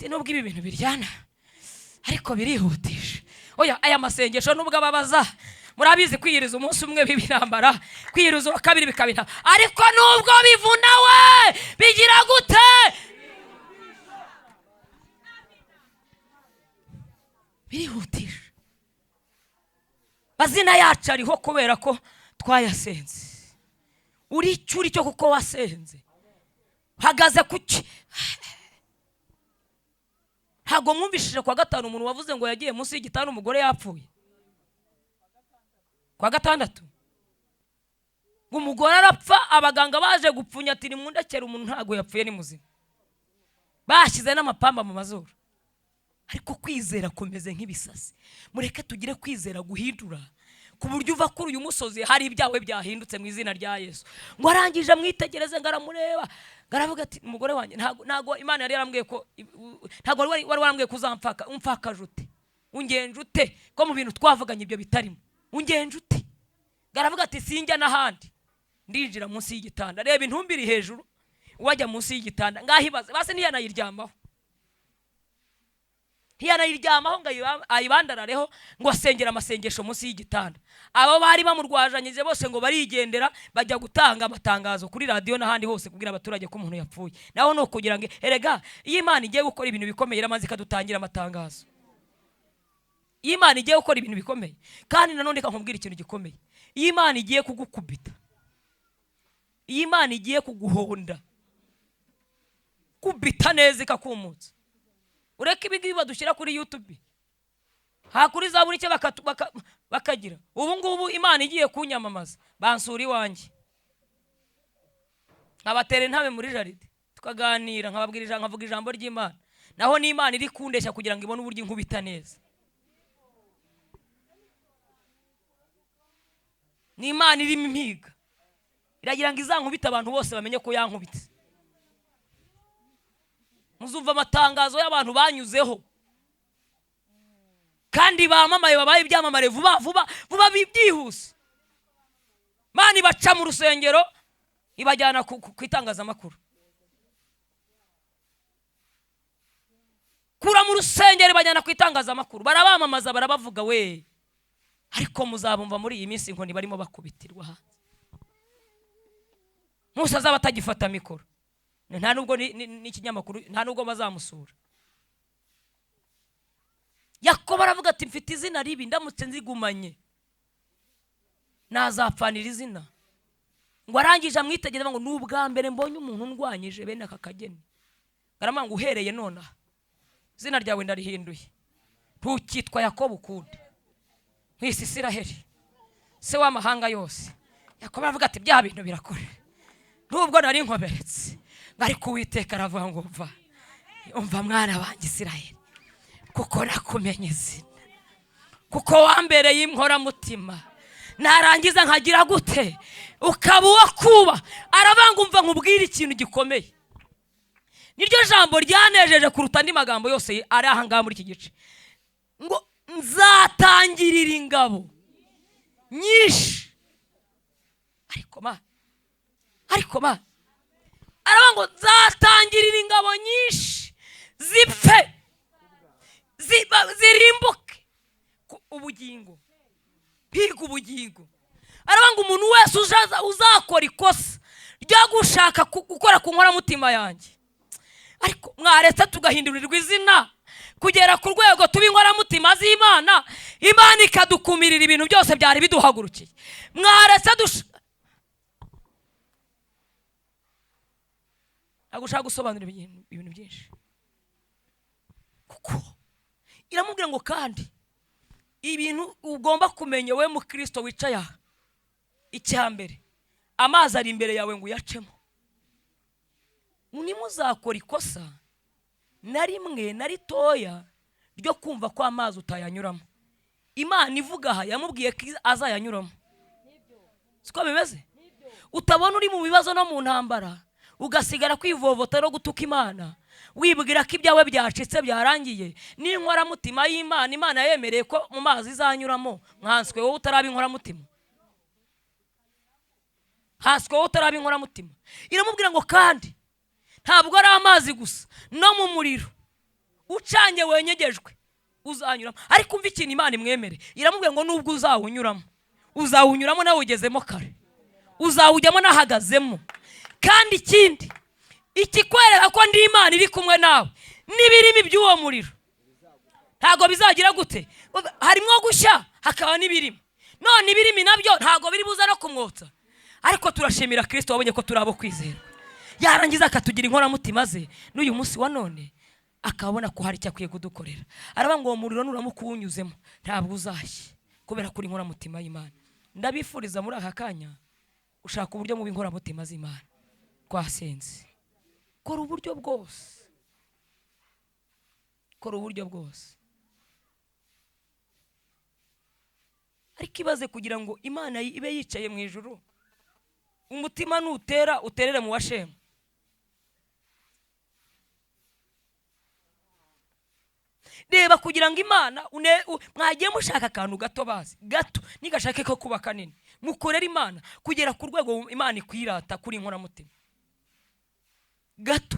nubwo ibi bintu biryana ariko birihutisha. Oya, aya masengesho nubwo ababaza, murabizi kwiyiriza umunsi umwe bibirambara, kwiyiriza wa kabiri bikabina, ariko nubwo bivuna we bigira gute? Birihutisha. Mazina yacu ariho kubera ko twayasenze. Uri cyuri cyo kuko wasenze. Hagaze kuki? Ntago mwumvishije kwa gatanu umuntu wavuze ngo yagiye munsi y'igitanda umugore yapfuye. Kwa gatandatu umugore arapfa, abaganga baje gupfunya ati ni mundakera umuntu ntago yapfuye ni muzima. Bashyize n'amapamba mu mazuru. Ariko kwizera komeze nk'ibisasi. Mureke tugire kwizera guhindura ku buryo uva kuri uyu musozi hari ibyawe byahindutse mu izina rya Yesu. Ngo arangije amwitegereze ngaramureba, ngaravuga ati umugore wanjye ntago Imana yari yarambwiye ko ntago wari warambwiye kuzampfaka, umfakaje ute, ungenje ute ko mu bintu twavuganye ibyo bitarimo, ungenje ute? Ngaravuga ati sinjya n'ahandi, ndinjira munsi y'igitanda. Reba intumbiri hejuru, wajya munsi y'igitanda ngahibaze base ntiyanayiryamaho, ntiyanayiryamaho ngo ayibandarareho ngo asengera amasengesho munsi y'igitanda. Abo bari bamurwajanyije bose ngo barigendera bajya gutanga amatangazo kuri radio n'ahandi hose kubwira abaturage ko umuntu yapfuye. Naho no kugira ngo erega iyo Imana igiye gukora ibintu bikomeye iramanze ikadutangira amatangazo. Iyo Imana igiye gukora ibintu bikomeye kandi nanone kankubwira ikintu gikomeye, iyo Imana igiye kugukubita, iyo Imana igiye kuguhonda kubita neza ikakumutsa, ureke ibigi badushyira kuri YouTube hakuri zaburi cyo bakagira ubu ngubu Imana igiye kunyamamaza bansura iwanjye, abatere ntabe muri jaride tukaganira nkababwirije nkavuga ijambo ry'Imana, naho ni Imana iri kundeshya kugira ngo ibone uburyo inkubita neza. Ni Imana iri mpiga iragira ngo izankubita abantu bose bamenye ko yankubitse. Muzumva amatangazo y'abantu banyuzeho kandi bamamaye babaye ibyamamare vuba byihuse. Mani baca mu rusengero ibajyana ku itangazamakuru, kura mu rusengero ibajyana ku itangazamakuru, barabamamaza barabavuga we, ariko muzabumva muri iyi minsi ngo barimo bakubitirwa hanze. Musa azaba atagifata mikoro, nta nubwo n'ikinyamakuru, nta nubwo bazamusura. Yakobo aravuga ati mfite izina ribi, ndamutse nzigumanye nazapfanira izina. Ngo arangije amwitegereza ngo n'ubwa mbere mbonye umuntu ndwanyije bene aka kageni. Ngaramanga uhereye none izina ryawe ndarihinduye, ntukitwa Yakobo ukundi, nk'isi Isiraheli se w'amahanga yose. Yakobo aravuga ati bya bintu birakore, nubwo nari nkoberetse ariko Uwiteka aravuga ngo umva mwana wanjye Isiraheli, kuko nakumenye izina, kuko wambereye inkoramutima, narangiza nkagira gute ukaba uwo kuba. Arabanga umva nkubwira ikintu gikomeye, niryo jambo ryanejeje kuruta andi magambo yose ari aha ngaha muri iki gice, ngo nzatangirira ingabo nyinshi. Ariko ariko ba aravuga ngo nzatangirira ingabo nyinshi zipfe zirimbuke ubugingo, higa ubugingo. Aravuga ngo umuntu wese uzakora ikosa ryo gushaka gukora ku nkoramutima yanjye, ariko mwaretse tugahindurirwa izina kugera ku rwego tuba inkoramutima z'Imana, Imana ikadukumirira ibintu byose byari biduhagurukiye. Mwaretse agushaka gusobanura ibintu byinshi, kuko iramubwira ngo kandi ibintu ugomba kumenya we mu Kristo wicaye aha, icyambere amazi ari imbere yawe ngo uyacemo. Nimuzakora ikosa na rimwe na ritoya ryo kumva ko amazi utayanyuramo, Imana ivuga aha yamubwiye ko azayanyuramo. Siko bimeze? Utabona uri mu bibazo no mu ntambara ugasigara kwivovota no gutuka Imana, wibwira ko ibyawe byacitse byarangiye. N'inkoramutima y'Imana, Imana yemereye ko mu mazi izanyuramo. Mwanswe wowe utaraba inkoramutima, haswe wowe utaraba inkoramutima. Iramubwira ngo kandi ntabwo ari amazi gusa, no mu muriro ucanye wenyegejwe uzanyuramo. Ariko umva ikintu Imana imwemere, iramubwira ngo nubwo uzawunyuramo nawe ugezemo kare, uzawujyamo nahagazemo. Kandi ikindi ikikwereka ko ndi Imana iri kumwe nawe, n'ibirimi by'uwo muriro ntago bizagira gute, harimo gushya hakaba n'ibirimi. None ibirimi nabyo ntago biri buza no kumwotsa, ariko turashimira Kristo wabonye ko turabo kwizera, yarangiza akatugira inkoramutima ze. N'uyu munsi wa none akabona ko hari icyo akwiye kudukorera. Aravuga ngo uwo muriro nuramukuwunyuzemo ntabwo uzashye, kubera kuri inkoramutima y'Imana. Ndabifuriza muri aka kanya ushaka uburyo mu inkoramutima z'Imana. Twasenze, kora uburyo bwose, kora uburyo bwose, ariko ibaze kugira ngo Imana ibe yicaye mu ijuru, umutima nutera uterere mu washema. Reba kugira ngo Imana mwagiye mushaka akantu gato bazi gato nigashake ko kuba kanini, mukorera Imana kugera ku rwego Imana ikwirata kuri inkoramutima. Gato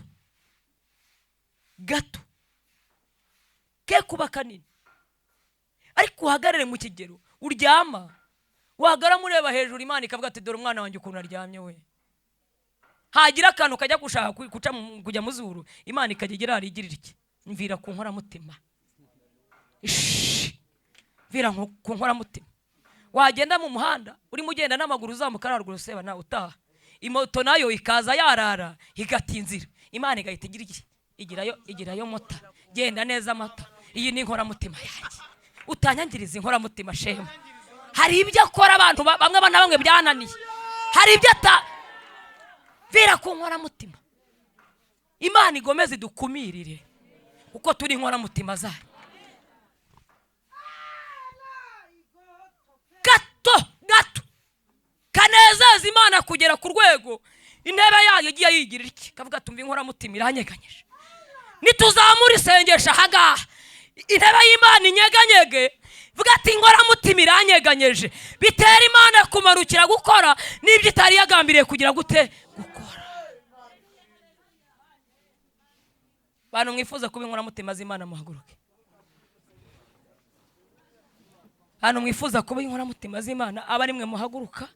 ke kuba kanini, ariko uhagarare mu kigero uryama, wagara mureba hejuru, Imana ikavuga ati dore umwana wanjye ukuntu aryamye we. Hagira akantu kajya gushaka kujya mu zuru, Imana ikagera arigirira iki, mvira ku nkoramutima, mvira ku nkoramutima. Wagenda mu muhanda urimo ugenda n'amaguru uzamuka haruguru seba na utaha, imoto nayo ikaza yarara igatinzira, Imana igahita igirayo mota, genda neza mata. Iyi ni inkoramutima yanjye, utanyangiriza inkoramutima shema. Hari ibyo akora abantu bamwe byananiye, hari ibyo vira ku nkoramutima. Imana igomeze idukumirire kuko turi inkoramutima zayo. Gato kanezeza Imana kugera ku rwego intebe yayo igiye yigirira iki, kavuga tumva inkoramutima iranyeganyije. Nituzamura isengesha hagaha intebe y'Imana inyeganyege, vuga ati inkoramutima iranyeganyeje, bitera Imana kumarukira gukora n'ibyo itari yagambiriye kugira gute gukora. Bantu mwifuza kuba inkoramutima z'Imana muhaguruke. Hano mwifuza kuba inkoramutima z'Imana aba ari mwe muhaguruka.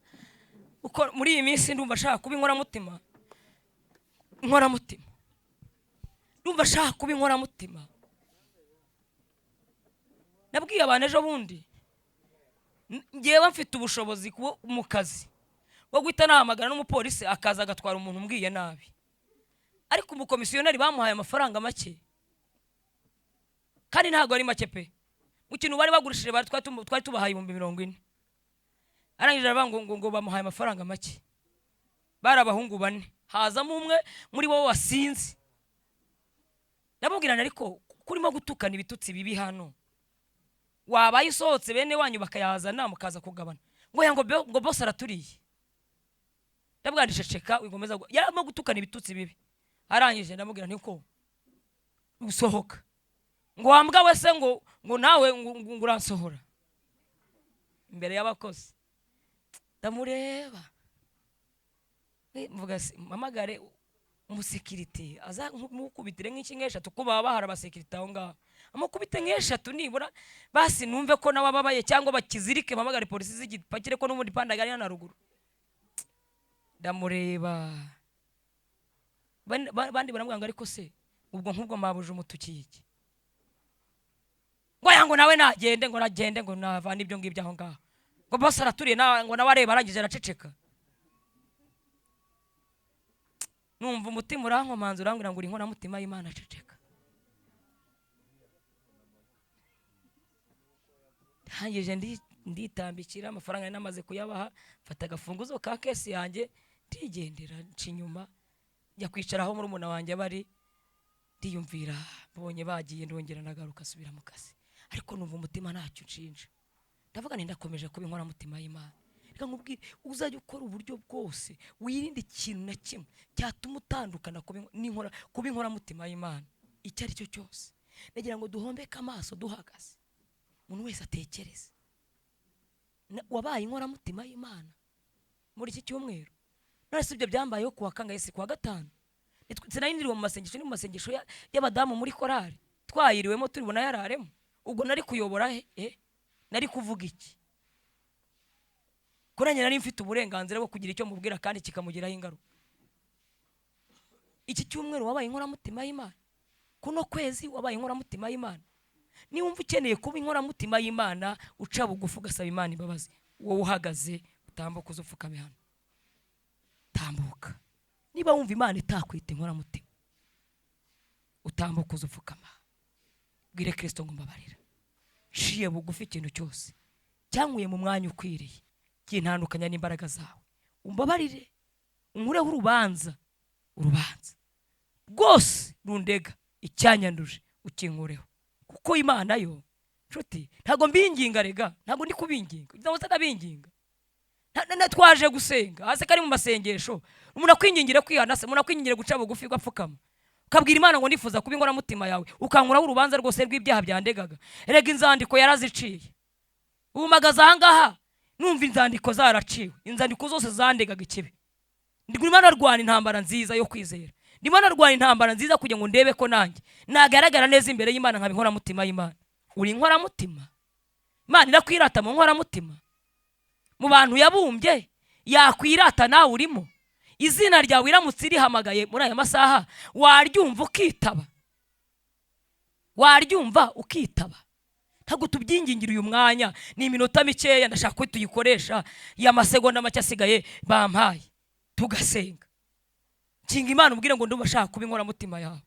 Uko muri iyi minsi ndumva shaka kuba inkoramutima, ndumva shaka kuba inkoramutima. Nabwiye abantu ejo bundi, ngewe mfite ubushobozi mu kazi bwo guhita nahamagara n'umupolisi akaza agatwara umuntu umbwiye nabi, ariko umukomisiyoneri bamuhaye amafaranga make, kandi ntabwo ari make pe. Mu kintu bari bagurishije twari tubahaye 40,000. Arangije aravuga ngo bamuhaye amafaranga make, bari abahungu 4, hazamo umwe muri bo wasinze. Ndamubwirana ariko kurimo gutukana ibitutsi bibi hano, wabaye isohotse bene wanyu bakayazana mukaza kugabana, ngo boss araturiye. Ndabwandishe ceka wigomeza yaramo gutukana ibitutsi bibi. Arangije ndamubwira niko usohoka, ngo wambwa wese ngo nawe ngo uransohora imbere y'abakozi. Ndamureba mvuga mamagare umusekirite aza nk'ukubitire nk'eshatu ko baba bahara abasekirite aho ngaho amukubite nk'eshatu nibura basi numve ko nawe ababaye cyangwa bakizirike mamagare polisi zigipakire ko n'umundi pandagari hano ruguru. Ndamureba bandi baramwanga ariko se ubwo nk'ubwo mabuje umutuki iki ngo yango nawe nagende ngo nagende ngo nava nibyo ngibyo aho ngaho ngo bose araturiye ngo nawe areba arangije araceceka. Numva umutima urankomanza urambwira ngo uri inkora mutima y'Imana aceceka. Hangije nditambikira amafaranga namaze kuyabaha mfata agafunguzo ka kesi yanjye ndigendera n'inyuma njya kwicara aho muri umuna wanjye bari ndiyumvira mbonye bagiye ndongera nagaruka asubira mu kazi ariko numva umutima ntacyo nshinja ndavuga nti ndakomeje kuba inkora mutima y'Imana. Reka nkubwire uzajya ukora uburyo bwose wirinde ikintu na kimwe cyatuma utandukana kuba inkora mutima y'Imana icyo ari cyo cyose. Nagira ngo duhombeke amaso duhagaze umuntu wese atekereze wabaye inkora mutima y'Imana muri iki cyumweru. None se ibyo byambayeho kuwa kangahe si kuwa gatanu sinayindiriwe mu masengesho ni mu masengesho y'abadamu muri korari twayiriwemo turibona yararemo ubwo nari kuyobora nari kuvuga iki kuranye nari mfite uburenganzira bwo kugira icyo mubwira kandi kikamugiraho ingaruka. Iki cyumweru wabaye inkora mutima y'Imana kuno kwezi wabaye inkora mutima y'Imana. Ni wumva ukeneye kuba inkora mutima y'Imana uca bugufu ugasaba Imana imbabazi wowe uhagaze utambuka uzupfukame hano tambuka. Niba wumva Imana itakwita inkora mutima utambuka uzupfukama bwire Kristo ngo mbabarira nshiye bugufi ikintu cyose cyankuye mu mwanya ukwiriye kintandukanya n'imbaraga zawe umbabarire unkureho urubanza rwose rundega icyanyanduje ukinkureho kuko Imana yo nshuti ntago mbinginga rega ntago ndi kubinginga ndavuze ndabinginga twaje gusenga hase kari mu masengesho umuntu akwingingire kwihana se umuntu akwingingire guca bugufi gapfukama ukabwira Imana ngo ndifuza kuba inkora mutima yawe ukankuraho urubanza rwose rw'ibyaha byandegaga. Erega inzandiko yaraziciye ubumagaza ahangaha numva inzandiko zaraciwe inzandiko zose zandegaga ikibi. Ndimo narwana intambara nziza yo kwizera ndimo narwana intambara nziza kugira ngo ndebe ko nanjye nagaragara neza imbere y'Imana nkaba inkora mutima y'Imana. Uri inkora mutima Imana irakwirata mu nkora mutima mu bantu yabumbye yakwirata nawe urimo. Izina ryawe iramutse irihamagaye muri aya masaha waryumva ukitaba ntago tubyingingira uyu mwanya ni iminota mikeya ndashaka ko tuyikoresha y'amasegonda make asigaye bampaye tugasenga kinga Imana ubwire ngo ndumva shaka kuba inkora mutima yawe.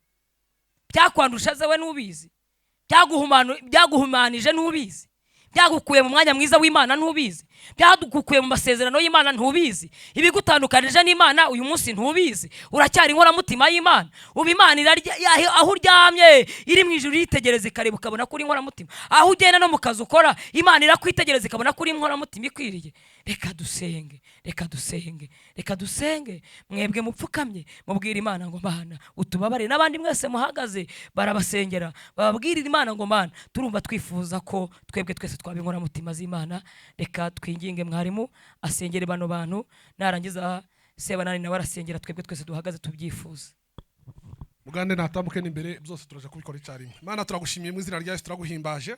Byakwandusha zewe nubizi byaguhumanije nubizi byagukuye mu mwanya mwiza w'Imana ntubizi byagukuye mu masezerano y'Imana ntubizi ibigutandukanije n'Imana uyu munsi ntubizi uracyari inkora mutima y'Imana. Ubu Imana aho uryamye iri mu ijuru yitegereza ikareba ukabona kuri inkora mutima aho ugenda no mu kazi ukora Imana irakwitegereza ikabona kuri inkora mutima ikwiriye. Reka dusenge mwebwe mupfukamye mubwira Imana ngo Mana utubabare n'abandi mwese muhagaze barabasengera bababwirira Imana ngo Mana turumva twifuza ko twebwe twese twaba inkora mutima z'Imana. Reka twinginge mwarimu asengere bano bantu narangiza Sebanani nawe arasengera twebwe twese duhagaze tubyifuza.
Mugande natambuke n'imbere byose turaje kubikora icyarimwe. Mana turagushimiye mu izina rya Yesu turaguhimbaje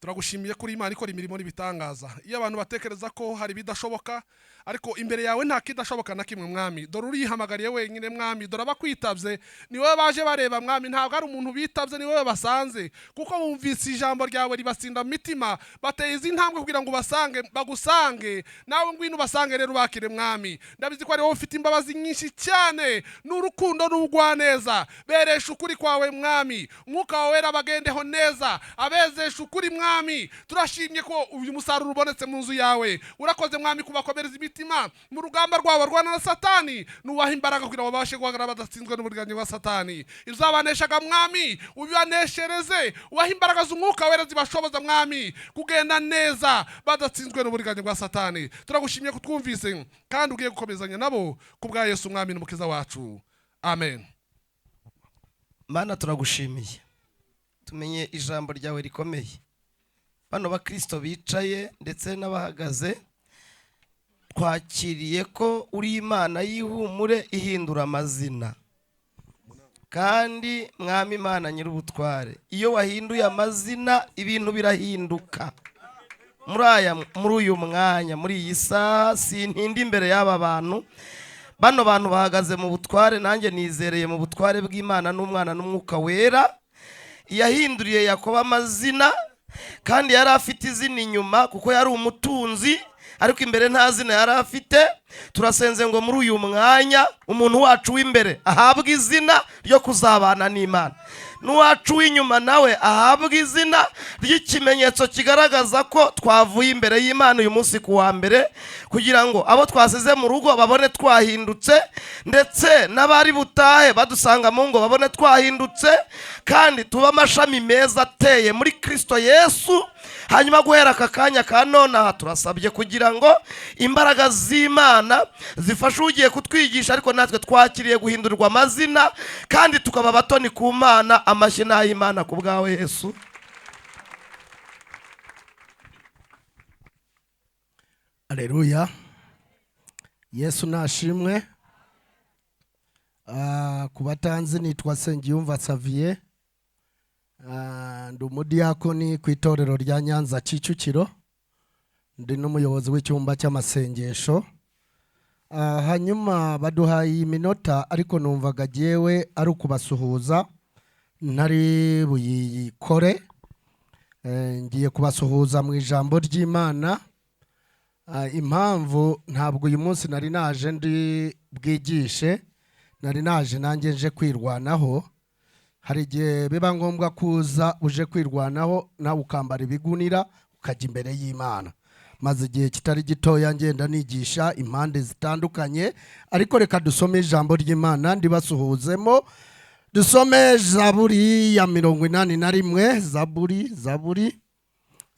turagushimiye kuri Imana ikora imirimo n'ibitangaza. Iyo abantu batekereza ko hari bidashoboka ariko imbere yawe nta kidashoboka na kimwe mwami. Dore urihamagariye wenyine mwami dore abakwitabye ni wowe baje bareba mwami ntabwo ari umuntu bitabye ni wowe basanze kuko bumvise ijambo ryawe ribasinda mu mitima bateye izi ntambwe kugira ngo bagusange nawe ngwino basange rero bakire mwami. Ndabizi ko ari wowe ufite imbabazi nyinshi cyane n'urukundo n'ubugwaneza beresha ukuri kwawe mwami umwuka wawe abagendeho neza abezesha ukuri mwami. Turashimye ko uyu musaruro ubonetse mu nzu yawe urakoze mwami kubakomereza imitima mu rugamba rwabo rwana na Satani nubaha imbaraga kugira ngo babashe guhagarara badatsinzwe n'uburiganya bwa Satani. Izabaneshaga mwami ubibaneshereze ubaha imbaraga z'umwuka wera zibashoboza mwami kugenda neza badatsinzwe n'uburiganya bwa Satani. Turagushimye kutwumvise kandi ugiye gukomezanya nabo kubwa Yesu mwami n'umukiza wacu amen.
Mana turagushimiye tumenye ijambo ryawe rikomeye bano bakristo bicaye ndetse n'abahagaze
twakiriye ko uri Imana y'ihumure ihindura amazina. Kandi mwami Imana nyir'ubutware, iyo wahinduye amazina ibintu birahinduka. Muri uyu mwanya, muri iyi saha, sintindi imbere y'aba bantu. Bano bantu bahagaze mu butware, nanjye nizereye mu butware bw'Imana n'Umwana n'Umwuka Wera. Yahinduriye Yakobo amazina, kandi yari afite izina inyuma kuko yari umutunzi, ariko imbere nta zina yari afite. Turasenze ngo muri uyu mwanya umuntu wacu w'imbere ahabwe izina ryo kuzabana n'Imana, n'uwacu w'inyuma nawe ahabwe izina ry'ikimenyetso kigaragaza ko twavuye imbere y'Imana uyu munsi ku wa mbere, kugira ngo abo twasize mu rugo babone twahindutse, ndetse n'abari butahe badusanga mu ngo babone twahindutse, kandi tuba amashami meza ateye muri Kristo Yesu. Hanyuma guhera aka kanya ka none aha turasabye kugira ngo imbaraga z'Imana zifashe ugiye kutwigisha, ariko natwe twakiriye guhindurwa amazina, kandi tukaba batoni ku Mana. Amashyi n'ay'Imana ku bwawe Yesu.
Haleluya. Yesu nashimwe. Kubatanzi nitwa Sengiyumva Xavier. Ndi umudiyakoni ku itorero rya Nyanza Kicukiro. Ndi n'umuyobozi w'icyumba cy'amasengesho. Hanyuma baduhaye iminota, ariko numvaga jewe ari ukubasuhuza, ntari buyikore. Ngiye kubasuhuza mu ijambo ry'Imana. Impamvu ntabwo uyu munsi nari naje ndi bwigishe, nari naje nanjye nje kwirwanaho. Hari igihe biba ngombwa kuza uje kwirwanaho nawe ukambara ibigunira ukajya imbere y'Imana, maze igihe kitari gitoya ngenda nigisha impande zitandukanye. Ariko reka dusome ijambo ry'Imana ndibasuhuzemo. Dusome Zaburi ya 81. Zaburi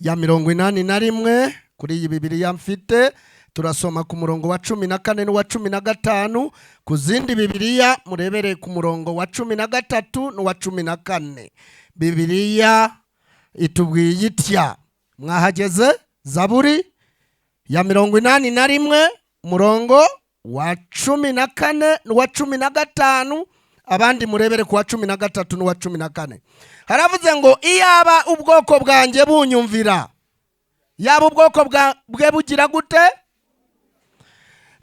ya 81 kuri iyi Bibiliya mfite. Turasoma ku murongo wa 14 n'uwa 15. Ku zindi Bibiliya murebere ku murongo wa 13 n'uwa 14. Bibiliya itubwiye itya. Mwahageze? Zaburi ya 81 murongo wa 14 n'uwa 15. Abandi murebere ku wa 13 n'uwa 14. Haravuze ngo iyaba ubwoko bwanjye bunyumvira. Yaba ubwoko bwe bugira gute?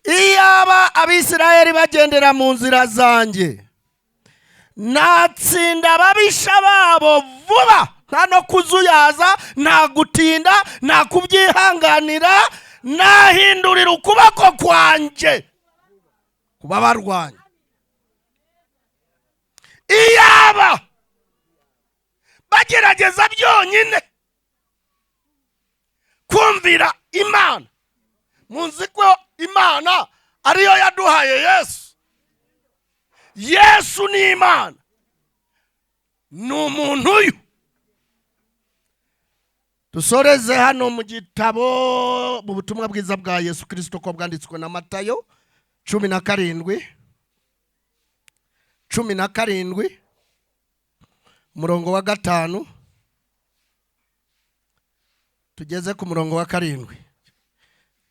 Iyaba Abisirayeli bagendera mu nzira zanjye, natsinda ababisha babo vuba, nta no kuzuyaza, nta gutinda, nta kubyihanganira, nahindurira ukuboko kwanjye kuba barwanya. Iyaba bagerageza byonyine kumvira Imana. Munzi ko Imana ariyo yaduhaye Yesu. Yesu ni Imana, ni umuntu uyu. Dusoreze hano mu gitabo mu butumwa bwiza bwa Yesu Kristo ko bwanditswe na Matayo 17 murongo wa 5 tugeze ku murongo wa 7.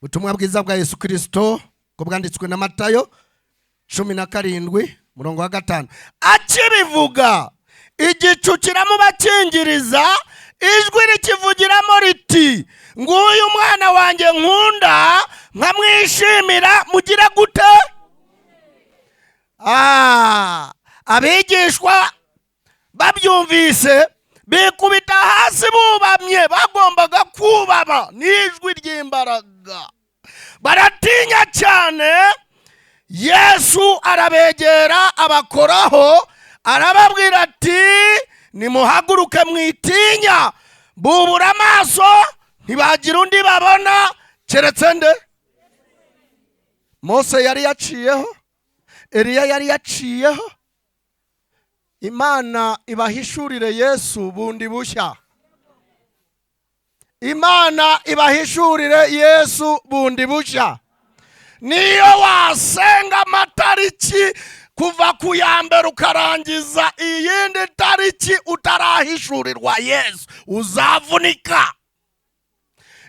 Butumwa bwiza bwa Yesu Kristo ko bwanditswe na Matayo 17 murongo wa 5. Akibivuga igicu kiramubakingiriza, ijwi rikivugiramo riti, nguyu umwana wanjye nkunda, nkamwishimira. Mugira gute? Abigishwa babyumvise bikubita hasi bubamye. Bagombaga kubama n'ijwi ry'imbaraga, baratinya cyane. Yesu arabegera abakoraho, arababwira ati, nimuhaguruke mwitinya. Bubura amaso ntibagira undi babona keretse nde? Mose yari yaciyeho, Eliya yari yaciyeho. Imana ibahishurire Yesu bundi bushya. Imana ibahishurire Yesu bundi bushya. Niyo wasenga amatariki kuva ku ya mbere ukarangiza iyindi tariki utarahishurirwa Yesu, uzavunika.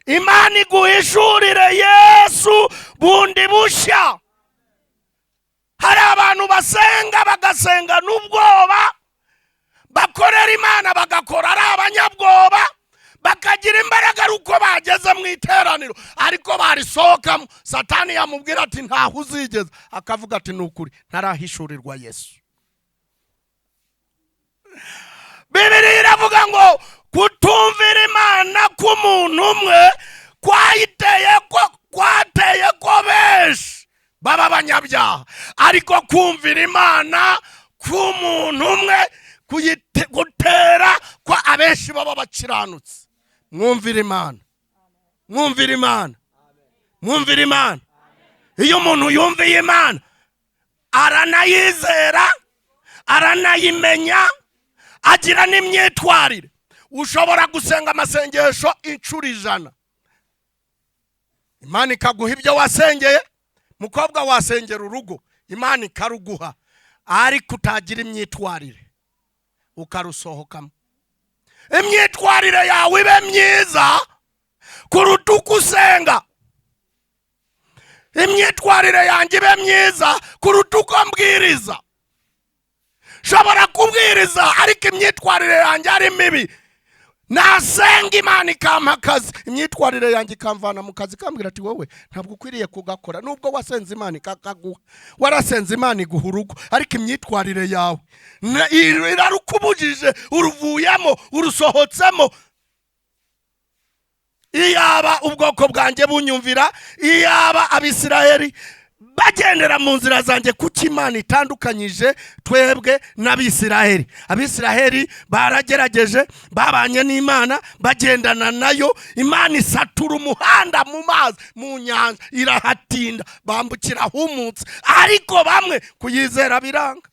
Imana iguhishurire Yesu bundi bushya. Hari abantu bagasenga n'ubwoba, bakorera Imana bagakora ari abanyabwoba, bakagira imbaraga ari uko bageze mu iteraniro, ariko barisohokamo Satani yamubwira ati ntaho uzigeza, akavuga ati nukuri ntarahishurirwa Yesu. Bibiliya iravuga ngo kutumvira Imana k'umuntu umwe kwateye ko benshi baba abanyabyaha, ariko kumvira Imana k'umuntu umwe gutera kwa abenshi baba bakiranutse. Mwumvira Imana, mwumvira Imana, mwumvira Imana. Iyo umuntu yumviye Imana aranayizera, aranayimenya, agira n'imyitwarire. Ushobora gusenga amasengesho incuro 100, Imana ikaguha ibyo wasengeye. Mukobwa wasengera urugo, Imana ikaruguha, ariko utagira imyitwarire ukarusohokamo. Imyitwarire yawe ibe myiza kuruta uko usenga. Imyitwarire yanjye ibe myiza kuruta uko mbwiriza. Shobora kubwiriza ariko imyitwarire yanjye ari mibi, nasenga Imana ikampa akazi, imyitwarire yanjye ikamvana mu kazi, ikambwira ati wowe ntabwo ukwiriye kugakora. Nubwo wasenze Imana ikakaguha, warasenze Imana iguha urugo, ariko imyitwarire yawe irarukubujije, uruvuyemo, urusohotsemo. Iyaba ubwoko bwanjye bunyumvira, iyaba Abisiraheli bagendera mu nzira zanjye, kuki Imana itandukanyije twebwe n'Abisiraheli? Abisiraheli baragerageje, babanye n'Imana, bagendana nayo. Imana isatura umuhanda mu mazi, mu nyanja, irahatinda, bambukira humutse, ariko bamwe kuyizera biranga.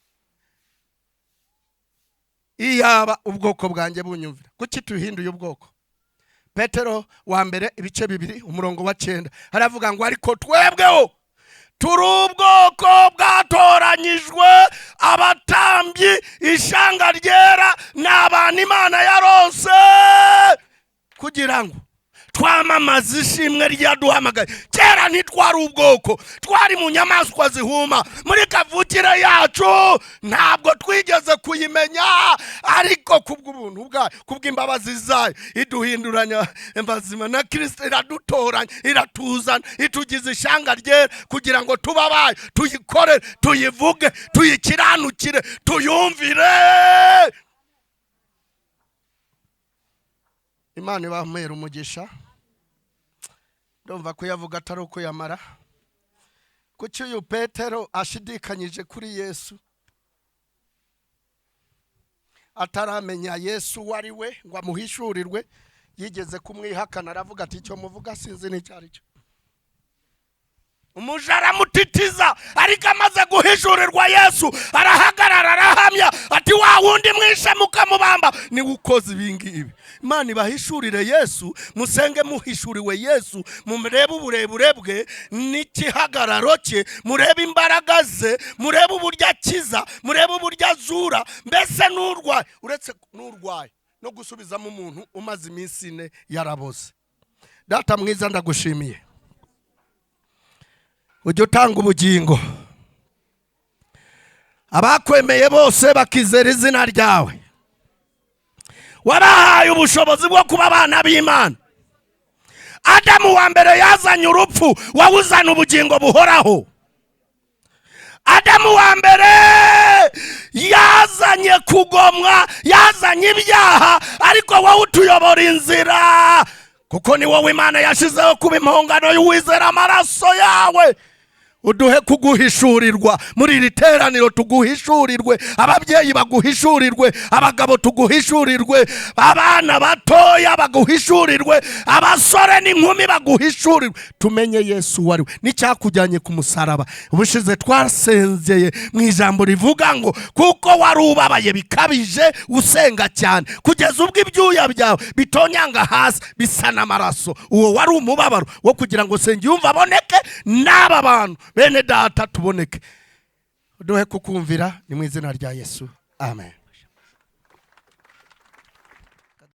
Iyaba ubwoko bwanjye bunyumvira, kuki tuhinduye ubwoko? Petero wa mbere ibice 2 umurongo wa 9 haravuga ngo ariko twebweho turi ubwoko bwatoranyijwe, abatambyi, ishanga ryera, n'abantu Imana yaronse kugira ngo twamamaza ishimwe ryaduhamagaye. Kera ntitwari ubwoko, twari mu nyamaswa zihuma, muri kavukire yacu ntabwo twigeze kuyimenya, ariko kubw'ubuntu bwayo, kubw'imbabazi zayo, iduhinduranya bazima na Kristo, iradutoranya, iratuzana, itugize ishanga ryera kugira ngo tubabaye, tuyikorere, tuyivuge, tuyikiranukire, tuyumvire. Imana ibamera umugisha. Ndumva kuyavuga atari uko yamara. Kuki uyu Petero ashidikanyije kuri Yesu, ataramenya Yesu wari we ngo amuhishurirwe, yigeze kumwihakana, aravuga ati icyo muvuga sinzi n'icyo ari cyo. Umuja aramutitiza, ariko amaze guhishurirwa Yesu arahagarara, arahamya ati wa wundi mwishe mukamubamba ni ukoze ibingibi. Imana ibahishurire Yesu, musenge muhishuriwe Yesu, murebe uburebure bwe n'ikihagararo cye, murebe imbaraga ze, murebe uburyo akiza, murebe uburyo azura. Mbese n'urwaye, uretse n'urwaye no gusubizamo umuntu umaze iminsi 4 yaraboze. Data mwiza, ndagushimiye, ujye utanga ubugingo, abakwemeye bose bakizera izina ryawe, warahaye ubushobozi bwo kuba abana b'Imana. Adamu wa mbere yazanye urupfu, wawuzana ubugingo buhoraho. Adamu wa mbere yazanye kugomwa, yazanye ibyaha, ariko wowe utuyobora inzira, kuko ni wowe Imana yashizeho kuba impongano y'uwizera amaraso yawe. Uduhe kuguhishurirwa muri iri teraniro, tuguhishurirwe, ababyeyi baguhishurirwe, abagabo tuguhishurirwe, abana batoya baguhishurirwe, abasore n'inkumi baguhishurirwe, tumenye Yesu wari we n'icyakujyanye ku musaraba. Ubushize twasenzeye mu ijambo rivuga ngo kuko wari ubabaye bikabije, usenga cyane kugeza ubwo ibyuya byawe bitonyanga hasi bisa n'amaraso. Uwo wari umubabaro wo kugira ngo Nsengiyumva aboneke, n'aba bantu bene data tuboneke. Duhe kukumvira, ni mu izina rya Yesu, amen.